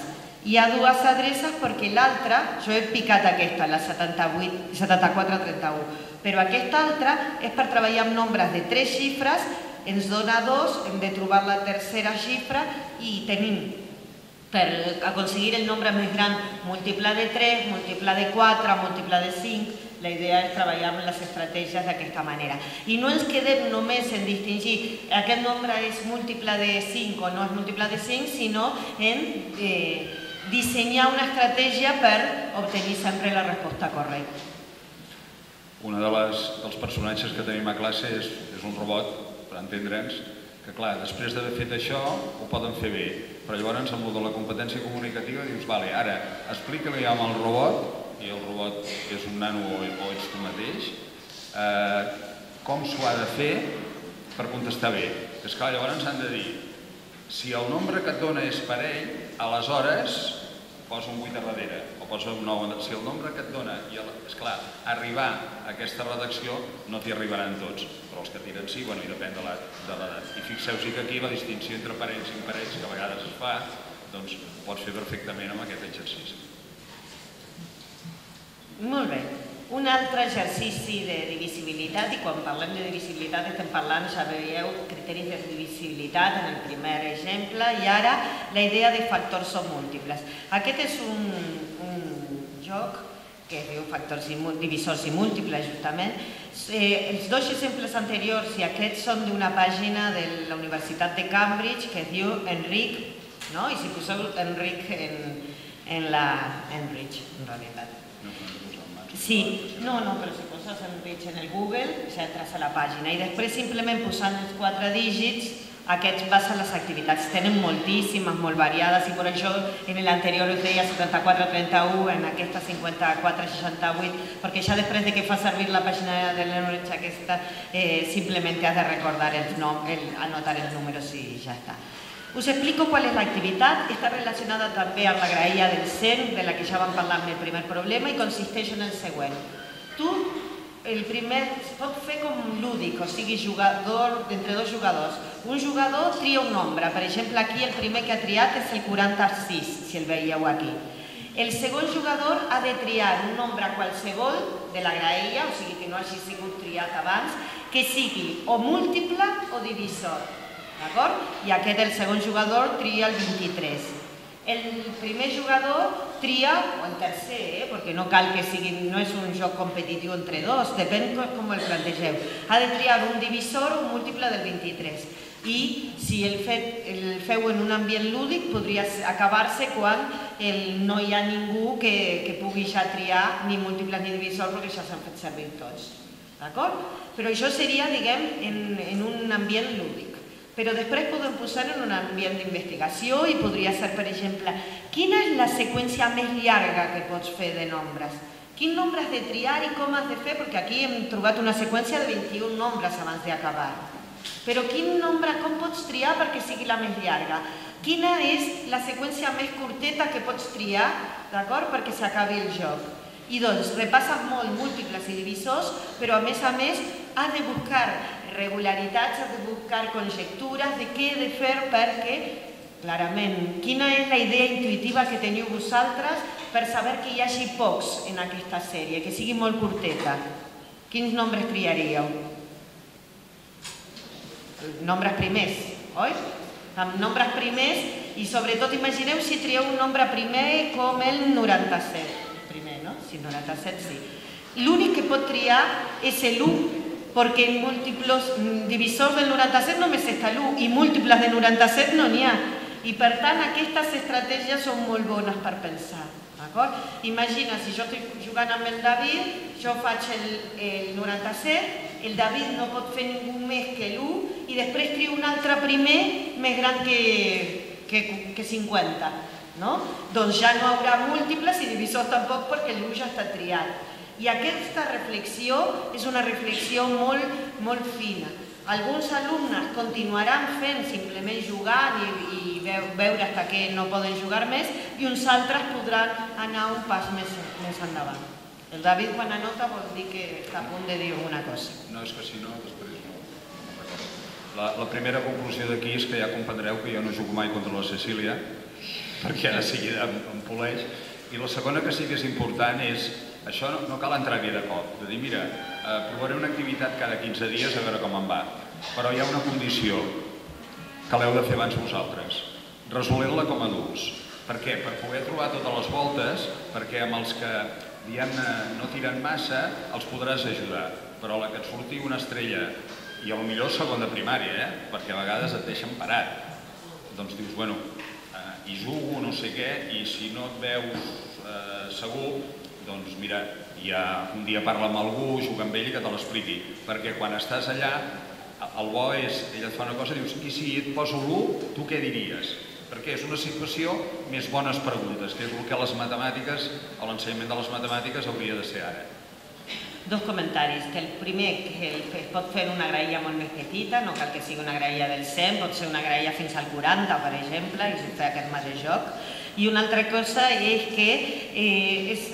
Hi ha dues adreces perquè l'altra, jo he picat aquesta, la 7431, però aquesta altra és per treballar amb nombres de 3 xifres, ens dona 2, hem de trobar la tercera xifra i tenim per aconseguir el nombre més gran múltiple de 3, múltiple de 4, múltiple de 5. La idea és treballar amb les estratègies d'aquesta manera. I no ens quedem només en distingir aquest nombre és múltiple de 5 o no és múltiple de 5, sinó en dissenyar una estratègia per obtenir sempre la resposta correcta. Un dels personatges que tenim a classe és un robot, per entendre'ns, que clar, després d'haver fet això ho poden fer bé, però llavors amb la competència comunicativa dius, vale, ara explica-li amb el robot, i el robot és un nano o ets tu mateix, com s'ho ha de fer per contestar bé. És clar, llavors han de dir, si el nombre que et dona és parell, aleshores posa un 8 a darrere, o posa un 9. Si el nombre que et dona, esclar, arribar a aquesta redacció no t'hi arribaran tots, però els que tiren sí, i depèn de l'edat. I fixeu-vos que aquí la distinció entre parells i imparells, que a vegades es fa, doncs pots fer perfectament amb aquest exercici. Molt bé. Un altre exercici de divisibilitat, i quan parlem de divisibilitat estem parlant, ja veieu, criteris de divisibilitat en el primer exemple, i ara la idea de factors o múltiples. Aquest és un joc que es diu factors divisors i múltiples, justament. Els dos exemples anteriors i aquests són d'una pàgina de la Universitat de Cambridge que es diu Enric, no? I si poseu Enric en la Enrich, en realitat. Sí, no, però si poses Enrich en el Google, ja entres a la pàgina i després simplement posant els 4 dígits, aquests basen les activitats. Tenen moltíssimes, molt variades, i per això en l'anterior us deia 7431, en aquesta 5468, perquè ja després de que fa servir la pàgina de l'Enrich aquesta, simplement has de recordar els noms, anotar els números i ja està. Us explico qual és l'activitat. Està relacionada també amb la graella del 100, de la que ja vam parlar en el primer problema, i consisteix en el següent. Tu, el primer, es pot fer com lúdic, o sigui, jugador entre dos jugadors. Un jugador tria un nombre. Per exemple, aquí el primer que ha triat és el 46, si el veieu aquí. El segon jugador ha de triar un nombre qualsevol de la graella, o sigui que no hagi sigut triat abans, que sigui o múltiple o divisor. D'acord? I aquest, el segon jugador, tria el 23. El primer jugador tria, o el tercer, perquè no cal que sigui, no és un joc competitiu entre dos, depèn com el plantegeu. Ha de triar un divisor o un múltiple del 23. I si el feu en un ambient lúdic podria acabar-se quan no hi ha ningú que pugui ja triar ni múltiples ni divisors perquè ja s'han fet servir tots. D'acord? Però això seria, diguem, en un ambient lúdic. Però després podem posar en un ambient d'investigació i podria ser, per exemple, quina és la seqüència més llarga que pots fer de nombres? Quin nombre has de triar i com has de fer? Perquè aquí hem trobat una seqüència de 21 nombres abans d'acabar. Però quin nombre, com pots triar perquè sigui la més llarga? Quina és la seqüència més curteta que pots triar, d'acord, perquè s'acabi el joc? I doncs, repasses molt múltiples i divisors, però a més has de buscar regularitats, has de buscar conjectures de què he de fer perquè, clarament, quina és la idea intuïtiva que teniu vosaltres per saber que hi hagi pocs en aquesta sèrie, que sigui molt curteta. Quins nombres triaríeu? Nombres primers, oi? Amb nombres primers i sobretot imagineu si trieu un nombre primer com el 97. Primer, no? Sí, 97 sí. L'únic que pot triar és l'1, perquè en múltiples divisors del 97 només està l'1 i múltiples de 97 no n'hi ha. I per tant aquestes estratègies són molt bones per pensar. Imagina, si jo estic jugant amb el David, jo faig el 97, el David no pot fer ningú més que l'1 i després trio un altre primer més gran que 50. Doncs ja no hi haurà múltiples i divisors tampoc perquè l'1 ja està triat. I aquesta reflexió és una reflexió molt fina. Alguns alumnes continuaran fent simplement jugant i veure fins que no poden jugar més i uns altres podran anar un pas més endavant. El David quan anota vol dir que està a punt de dir alguna cosa. No, és que si no, després no. La primera conclusió d'aquí és que ja comprendreu que jo no jugo mai contra la Cecília, perquè de seguida em poleix. I la segona que sí que és important és, això no cal entrar-hi de cop, de dir, mira, provaré una activitat cada 15 dies a veure com em va, però hi ha una condició que l'heu de fer abans vosaltres, resolent-la com a adults. Per què? Per poder trobar totes les voltes, perquè amb els que no tiren massa els podràs ajudar, però a la que et surti una estrella, i potser segon de primària, perquè a vegades et deixen parat, doncs dius, bueno, hi jugo, no sé què, i si no et veus segur, doncs mira, ja un dia parla amb algú, juga amb ell i que te l'expliqui, perquè quan estàs allà, el bo és, ell et fa una cosa i dius, i si et poso l'1, tu què diries? Perquè és una situació més bones preguntes, que és el que les matemàtiques, o l'ensenyament de les matemàtiques hauria de ser ara. Dos comentaris. El primer, que es pot fer una graella molt més petita, no cal que sigui una graella del 100, pot ser una graella fins al 40, per exemple, i fer aquest mateix joc. I una altra cosa és que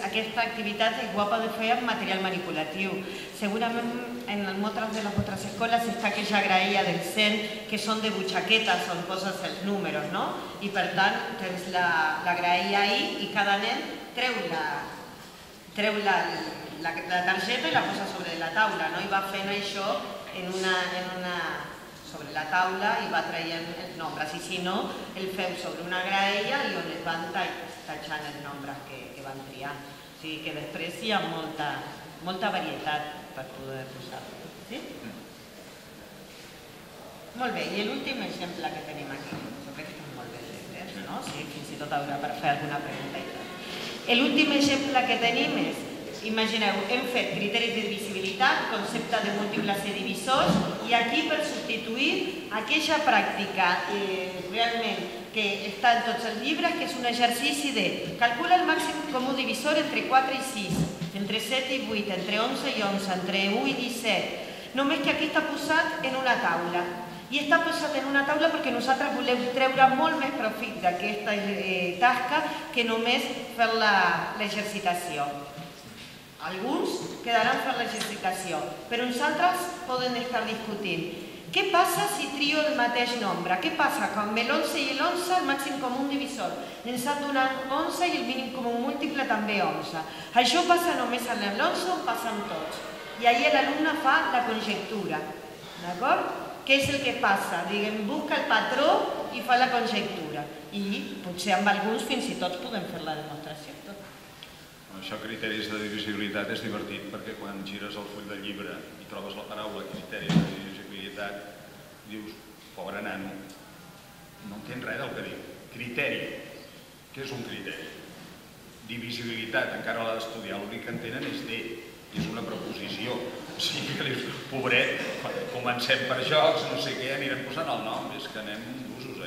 aquesta activitat és guapa de fer amb material manipulatiu. Segurament en moltes de les vostres escoles està aquella graella del 100 que són de butxaquetes on poses els números, no? I per tant tens la graella ahí i cada nen treu la targeta i la posa sobre la taula, no? I va fent això sobre la taula i va traient els nombres. I si no, el feu sobre una graella i on es van tatxant els nombres que van triar. O sigui que després hi ha molta varietat per poder posar-ho. Sí? Molt bé, i l'últim exemple que tenim aquí. Jo crec que estan molt bé exemples, no? Sí, fins i tot haurà per fer alguna pregunta i tal. L'últim exemple que tenim és, imagineu, hem fet criteris de divisibilitat, concepte de múltiples i divisors, i aquí per substituir aquella pràctica realment que està en tots els llibres, que és un exercici de calcula el màxim comú divisor entre 4 i 6, entre 7 i 8, entre 11 i 11, entre 1 i 17, només que aquí està posat en una taula. I està posat en una taula perquè nosaltres volem treure molt més profit d'aquesta tasca que només fer l'exercitació. Alguns quedaran per l'exercitació, però uns altres poden estar discutint Què passa si trio el mateix nombre? Què passa? Que amb l'11 i l'11 el màxim comú divisor ens ha donat 11 i el mínim comú múltiple també 11. Això passa només amb l'11 o passa amb tots? I ahir l'alumne fa la conjectura, d'acord? Què és el que passa? Diguem, busca el patró i fa la conjectura. I potser amb alguns fins i tots podem fer la demostració. Això, criteris de divisibilitat, és divertit perquè quan gires el full del llibre i trobes la paraula criteris de divisibilitat, dius, pobre nano, no entén res del que diu. Criteri. Què és un criteri? Divisibilitat, encara l'ha d'estudiar, l'únic que entenen és D, i és una preposició. O sigui que dius, pobret, comencem per jocs, no sé què, anirem posant el nom, és que anem d'usos,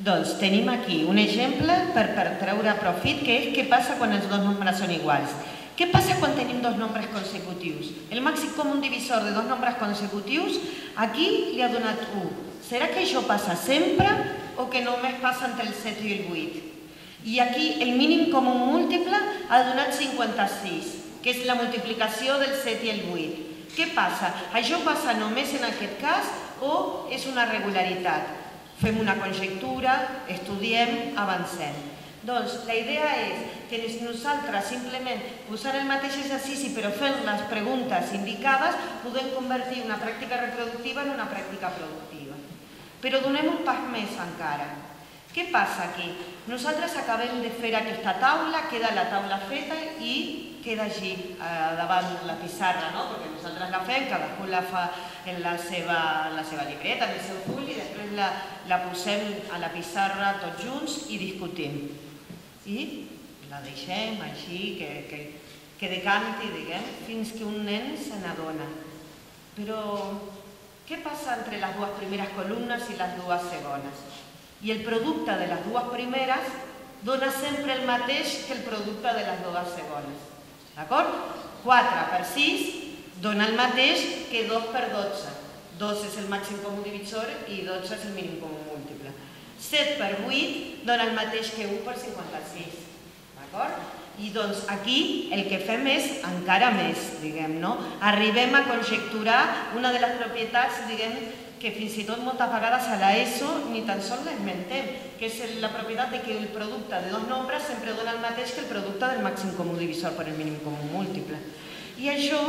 Doncs tenim aquí un exemple per treure profit, que és què passa quan els dos nombres són iguals. Què passa quan tenim dos nombres consecutius? El màxim comú divisor de dos nombres consecutius, aquí li ha donat 1. Serà que això passa sempre o que només passa entre el 7 i el 8? I aquí el mínim comú múltiple ha donat 56, que és la multiplicació del 7 i el 8. Què passa? Això passa només en aquest cas o és una regularitat? Fem una conjectura, estudiem, avancem. Doncs la idea és que nosaltres simplement posant el mateix exercici però fent les preguntes indicades podem convertir una pràctica reproductiva en una pràctica productiva. Però donem un pas més encara. Què passa aquí? Nosaltres acabem de fer aquesta taula, queda la taula feta i queda allí davant la pissarra, no? Perquè nosaltres la fem, cadascú la fa en la seva llibreta, en el seu full, i després la posem a la pissarra tots junts i discutim. I la deixem així, que decanti, diguem, fins que un nen se n'adona. Però què passa entre les dues primeres columnes i les dues segones? I el producte de les dues primeres dona sempre el mateix que el producte de les dues segones. D'acord? 4 per 6 dona el mateix que 2 per 12. 2 és el màxim comú divisor i 12 és el mínim comú múltiple. 7 per 8 dona el mateix que 1 per 56. D'acord? I doncs aquí el que fem és encara més, diguem, no? Arribem a conjecturar una de les propietats, diguem, que fins i tot moltes vegades a l'ESO ni tan sols l'esmentem, que és la propietat de que el producte de dos nombres sempre dona el mateix que el producte del màxim comú divisor per el mínim comú múltiple. I això,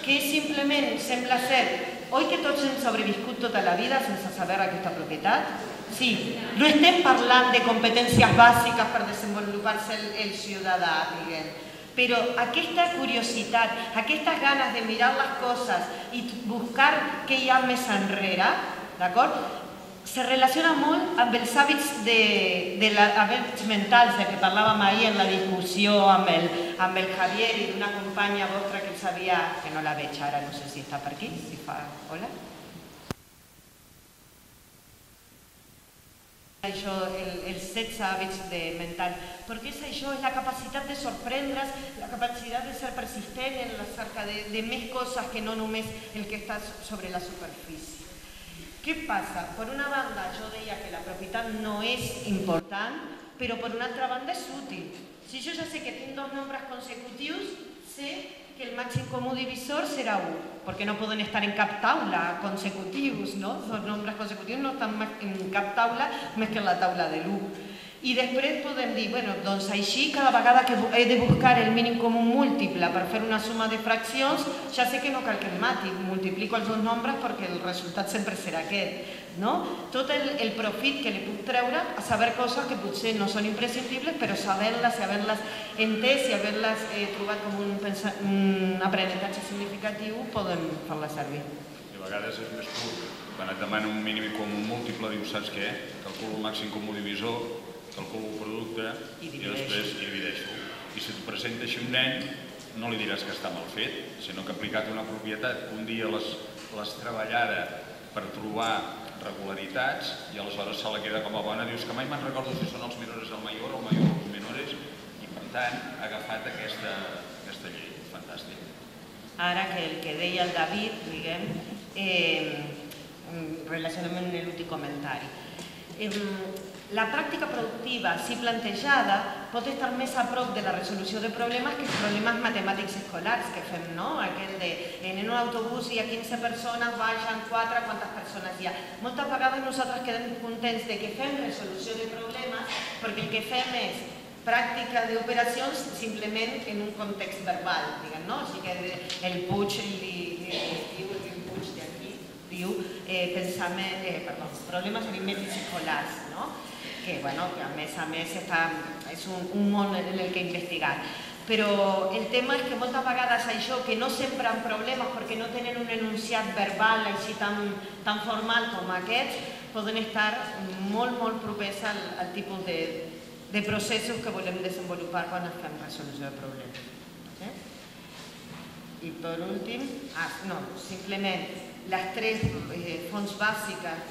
que simplement sembla ser, oi que tots hem sobreviscut tota la vida sense saber aquesta propietat? Sí, no estem parlant de competències bàsiques per desenvolupar-se el ciutadà, diguem, però aquesta curiositat, aquestes ganes de mirar les coses i buscar què hi ha més enrere, d'acord? Se relaciona molt amb els hàbits mentals de què parlàvem ahir en la discussió amb el Javier i d'una companya vostra que sabia, que no la veig ara, no sé si està per aquí, si fa... Hola? Això, els 16 hàbits mentals, perquè és això, és la capacitat de sorprendre's, la capacitat de ser persistent en la cerca de més coses que no només el que està sobre la superfície. Què passa? Per una banda, jo deia que la propietat no és important, però per una altra banda és útil. Si jo ja sé que tinc dos nombres consecutius, sé que el màxim comú divisor serà 1, perquè no poden estar en cap taula consecutius, no? Dos nombres consecutius no estan en cap taula més que en la taula de l'1. I després podem dir, bueno, doncs així cada vegada que he de buscar el mínim comú múltiple per fer una suma de fraccions, ja sé que no cal que em mati, multiplico els dos nombres perquè el resultat sempre serà aquest. Tot el profit que li puc treure a saber coses que potser no són imprescindibles, però saber-les i haver-les entès i haver-les trobat com un aprenentatge significatiu, podem fer-les servir. I a vegades és més curt. Quan et demana un mínim comú múltiple, dius, saps què? Calculo el màxim comú divisor, calculo el producte i després divideixo. I si t'ho presenta així un nen, no li diràs que està mal fet, sinó que ha aplicat una propietat que un dia l'has treballada per trobar regularitats i aleshores se la queda com a bona, dius que mai me'n recordo si són els menores el mayor o el mayor els menores, i per tant ha agafat aquesta llei. Fantàstic. Ara que el que deia el David, diguem, relacionament amb l'últim comentari. La pràctica productiva, si plantejada, pot estar més a prop de la resolució de problemes que els problemes matemàtics escolars que fem, no? Aquell de, en un autobús hi ha 15 persones, baixen 4, quantes persones hi ha? Moltes vegades nosaltres quedem contents de que fem resolució de problemes perquè el que fem és pràctica d'operacions simplement en un context verbal, diguem, no? O sigui que el Puig diu problemes aritmètics escolars, no? Que, bueno, que a més és un món en el que investigar. Però el tema és que moltes vegades això, que no sempre han problemes perquè no tenen un enunciat verbal així tan formal com aquests, poden estar molt propers al tipus de processos que volem desenvolupar quan fem resolució de problemes. I per últim, simplement les 3 fonts bàsiques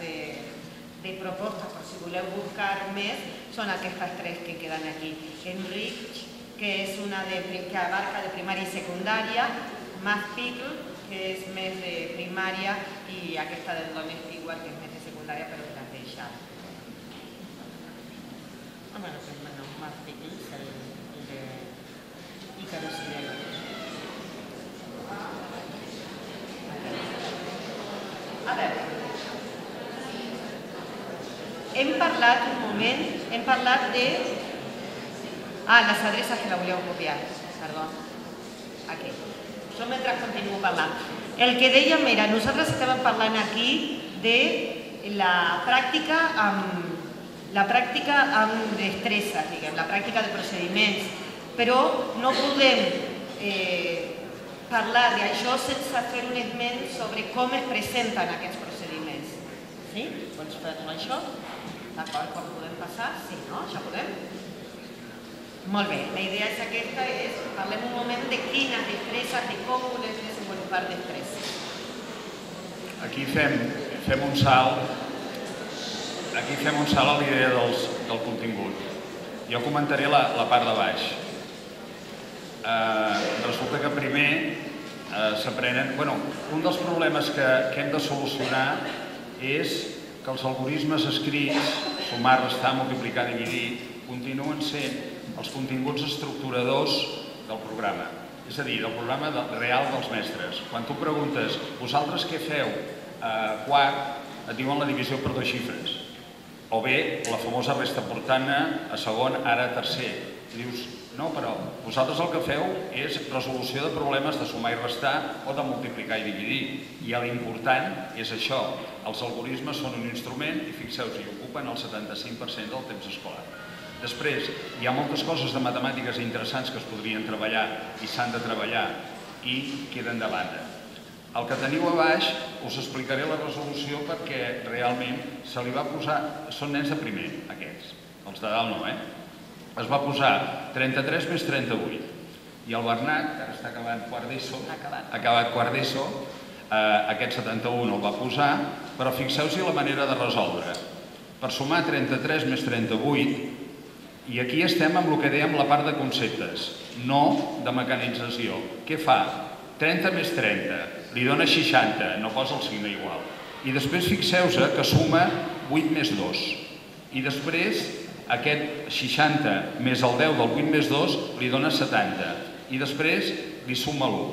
de propostes, per si voleu buscar més, són aquestes 3 que queden aquí. Enrich, que és una que abarca de primària i secundària, Mathpickle, que és més de primària, i aquesta del Don Stewart, que és més de secundària, però que l'has deixat. Mathpickle és el de Ícaro Sirel. A veure, hem parlat un moment, hem parlat de... les adreces que la voleu copiar, perdó. Aquí. Això mentre continuo parlant. El que dèiem era, nosaltres estàvem parlant aquí de la pràctica amb destreses, diguem, la pràctica de procediments, però no podem parlar d'això sense fer un esment sobre com es presenten aquests procediments. Sí? Pots fer això? D'acord, com podem passar? Sí, no? Ja podem? Molt bé, la idea és aquesta, parlem un moment de quines destreses, de com volem desenvolupar destreses. Aquí fem un salt a l'idea del contingut. Jo comentaré la part de baix. Resulta que primer s'aprenen... Un dels problemes que hem de solucionar és que els algoritmes escrits, sumar, restar, multiplicar, dividir, continuen sent els continguts estructuradors del programa. És a dir, del programa real dels mestres. Quan tu preguntes, vosaltres què feu a quart, et diuen la divisió per 2 xifres. O bé, la famosa resta portant-ne a segon, ara a tercer. I dius, no, però vosaltres el que feu és resolució de problemes de sumar i restar o de multiplicar i dividir. I l'important és això. Els algoritmes són un instrument i fixeu-vos, ocupen el 75% del temps escolar. Després, hi ha moltes coses de matemàtiques interessants que es podrien treballar i s'han de treballar i queden de banda. El que teniu a baix us explicaré la resolució perquè realment se li va posar... Són nens de primer, aquests. Els de dalt no, Es va posar 33 més 38. I el Bernat, que ara està acabant quart d'ESO, ha acabat quart d'ESO, aquest 71 el va posar, però fixeu-vos la manera de resoldre. Per sumar 33 més 38, i aquí estem amb el que dèiem la part de conceptes, no de mecanització. Què fa? 30 més 30, li dona 60, no posa el signe igual. I després fixeu-vos que suma 8 més 2. I després aquest 60 més el 10 del 8 més 2 li dona 70. I després li suma l'1.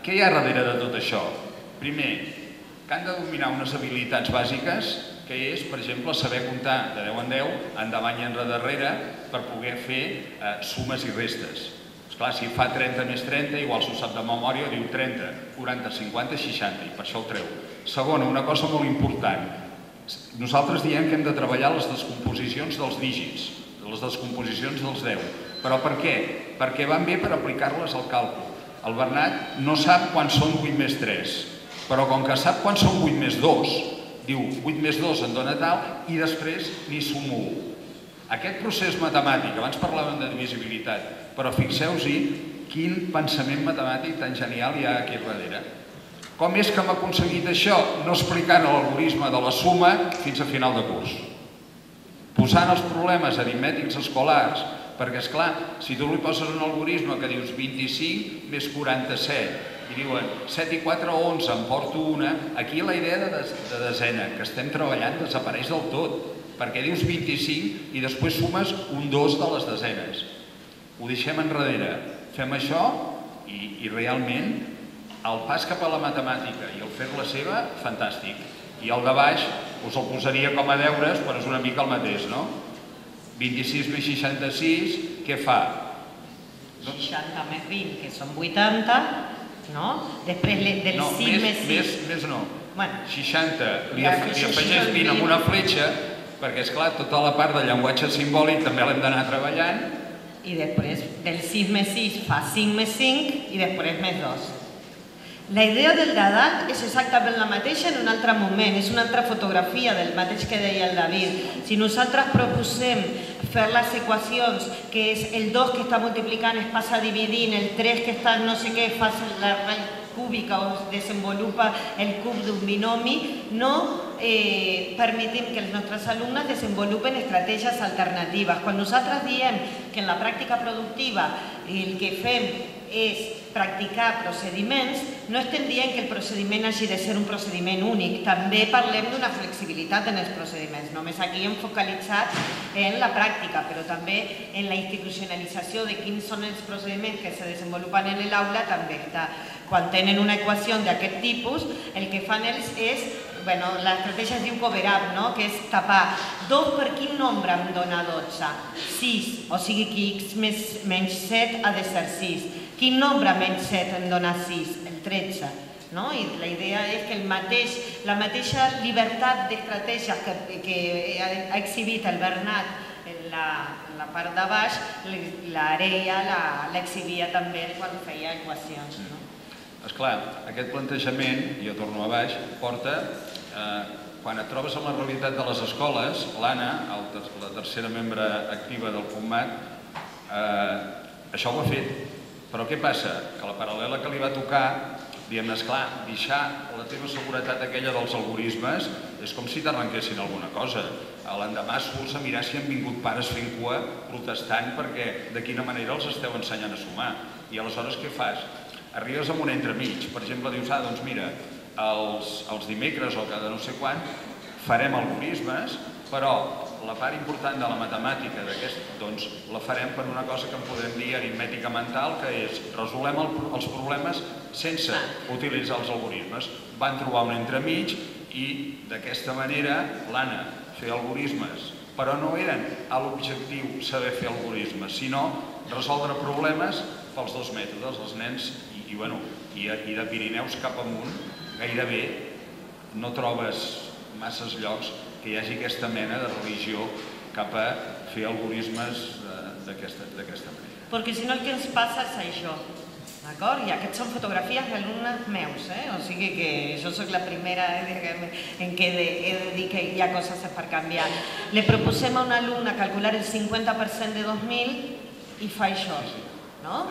Què hi ha darrere de tot això? Primer, que han de dominar unes habilitats bàsiques, que és, per exemple, saber comptar de 10 en 10, endavant i enrere, per poder fer sumes i restes. Esclar, si fa 30 més 30, igual s'ho sap de memòria, diu 30, 40, 50, 60, i per això el treu. Segona, una cosa molt important. Nosaltres diem que hem de treballar les descomposicions dels dígits, les descomposicions dels 10. Però per què? Perquè van bé per aplicar-les al càlcul. El Bernat no sap quan són 8 més 3, però com que sap quan són 8 més 2, diu 8 més 2 en dona tal, i després n'hi sumo 1. Aquest procés matemàtic, abans parlàvem de divisibilitat, però fixeu-vos quin pensament matemàtic tan genial hi ha aquí darrere. Com és que hem aconseguit això? No explicant l'algoritme de la suma fins a final de curs. Posant els problemes aritmètics escolars, perquè, esclar, si tu li poses un algoritme que dius 25 més 47, i diuen 7 i 4, 11, em porto una, aquí la idea de desena que estem treballant desapareix del tot. perquè dius 25 i després sumes un 2 de les desenes. Ho deixem enrere, fem això i realment el pas cap a la matemàtica i el fer-la seva, fantàstic. I el de baix us el posaria com a deures, però és una mica el mateix, no? 26 més 66, què fa? 60 més 20, que són 80, no? Després del 6 més 6... Més no. 60, li Ja, afegeix 20 amb una fletxa, perquè, esclar, tota la part del llenguatge simbòlic també l'hem d'anar treballant. I després del 6 més 6 fa 5 més 5 i després més 2. La idea de l'edat és exactament la mateixa en un altre moment, és una altra fotografia del mateix que deia el David. Si nosaltres proposem fer les equacions, que és el 2 que està multiplicant es passa dividint, el 3 que està no sé què fa la raïs cúbica o desenvolupa el cub d'un binomi, no permetim que els nostres alumnes desenvolupen estratègies alternatives. Quan nosaltres diem que en la pràctica productiva el que fem és practicar procediments, no estem dient que el procediment hagi de ser un procediment únic, també parlem d'una flexibilitat en els procediments. Només aquí hem focalitzat en la pràctica, però també en la institucionalització de quins són els procediments que se desenvolupen en l'aula també està. Quan tenen una equació d'aquest tipus, el que fan ells és, l'estratègia es diu cover up, que és tapar 2 per quin nombre em dona 12? 6, o sigui que x menys 7 ha de ser 6. Quin nombre menys 7 em dona 6? El 13. I la idea és que la mateixa llibertat d'estratègia que ha exhibit el Bernat en la part de baix, l'Areia l'exhibia també quan feia equacions. Esclar, aquest plantejament, jo torno a baix, porta, quan et trobes amb la realitat de les escoles, l'Anna, la tercera membre activa del PUMAC, això ho ha fet. Però què passa? Que la paral·lela que li va tocar, diguem-ne, esclar, deixar la teva seguretat aquella dels algorismes és com si t'arrenquessin alguna cosa. L'endemà surts a mirar si han vingut pares fent cua protestant perquè de quina manera els esteu ensenyant a sumar. I aleshores què fas? Arribes amb un entremig. Per exemple, dius, doncs mira, els dimecres o cada no sé quan farem algorismes, però la part important de la matemàtica doncs la farem per una cosa que en podem dir aritmètica mental, que és resolem els problemes sense utilitzar els algorismes. Van trobar un entremig i d'aquesta manera l'Anna feia algorismes, però no eren a l'objectiu saber fer algorismes, sinó resoldre problemes pels dos mètodes, els nens i de Pirineus cap amunt gairebé no trobes masses llocs que hi hagi aquesta mena de religió cap a fer algorismes d'aquesta manera. Perquè si no el que ens passa és això, d'acord? I aquestes són fotografies d'alumnes meus, o sigui que jo soc la primera en què he de dir que hi ha coses per canviar. Le proposem a un alumne calcular el 50% de 2.000 i fa això, no?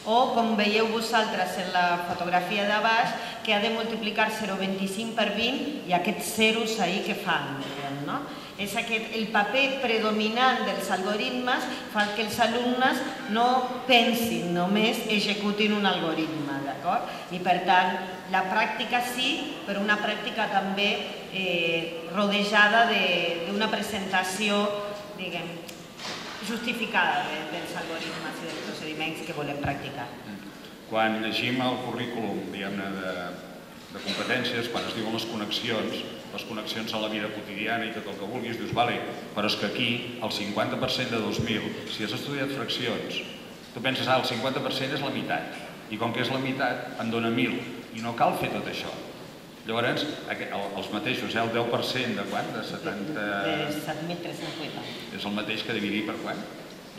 O, com veieu vosaltres en la fotografia de baix, que ha de multiplicar 0,25 per 20 i aquests zeros ahí que fan, no? És el paper predominant dels algoritmes fa que els alumnes no pensin, només executin un algoritme, d'acord? I per tant, la pràctica sí, però una pràctica també rodejada d'una presentació, diguem, justificada dels algoritmes i dels procediments que volem practicar. Quan llegim el currículum, diguem-ne, de competències, quan es diuen les connexions a la vida quotidiana i tot el que vulguis, dius, vale, però és que aquí el 50% de 2.000, si has estudiat fraccions, tu penses, el 50% és la meitat, i com que és la meitat, em dona 1.000, i no cal fer tot això. Llavors, els mateixos, el 10% de quant? De 70... De 7.380. És el mateix que dividir per quant?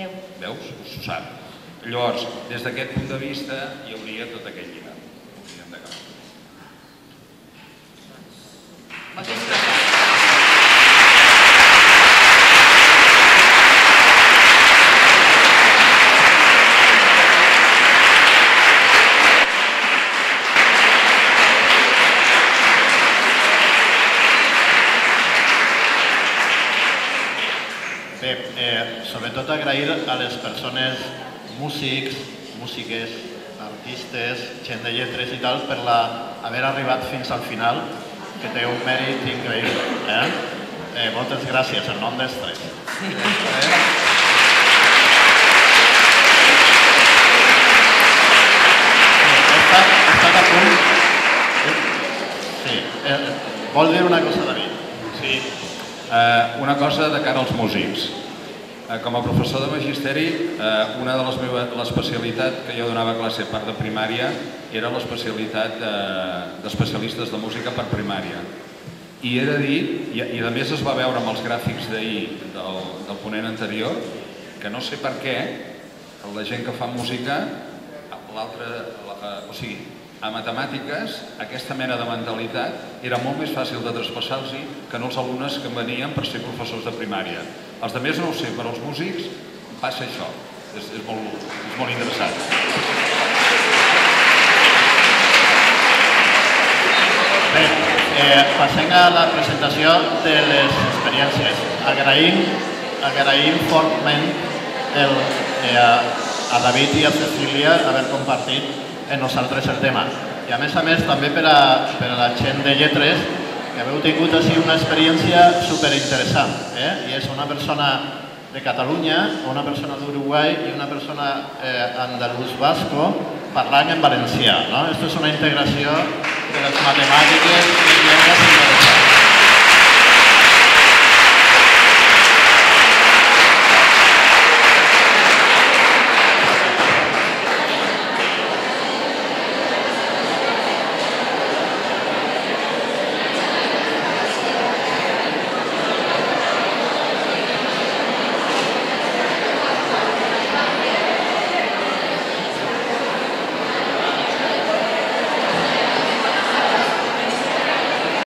10. Veus? Ho sap. Llavors, des d'aquest punt de vista, hi hauria tot aquest llibre. Hauríem d'acabar. Moltes gràcies. Sobretot agrair a les persones, músics, músiques, artistes, gent de lletres i tal, per haver arribat fins al final, que té un mèrit increïble. moltes gràcies en nom dels tres. He estat a punt. Sí, vol dir una cosa, David? Sí, una cosa de cara als músics. Com a professor de magisteri, una de l'especialitat que jo donava a classe a part de primària era l'especialitat d'especialistes de música per primària. I he de dir, i a més es va veure amb els gràfics d'ahir del ponent anterior, que no sé per què la gent que fa música, o sigui, a matemàtiques, aquesta mena de mentalitat era molt més fàcil de traspassar-los que no els alumnes que venien per ser professors de primària. Els altres no ho sé, però els músics passa això. És molt interessant. Bé, passem a la presentació de les experiències. Agraïm fortament a David i a Cecília haver compartit en nosaltres el tema. I a més, també per a la gent de lletres, que heu tingut així una experiència superinteressant. I és una persona de Catalunya, una persona d'Uruguai i una persona andalús-basco parlant en valencià. Esto és una integració de les matemàtiques i les llengües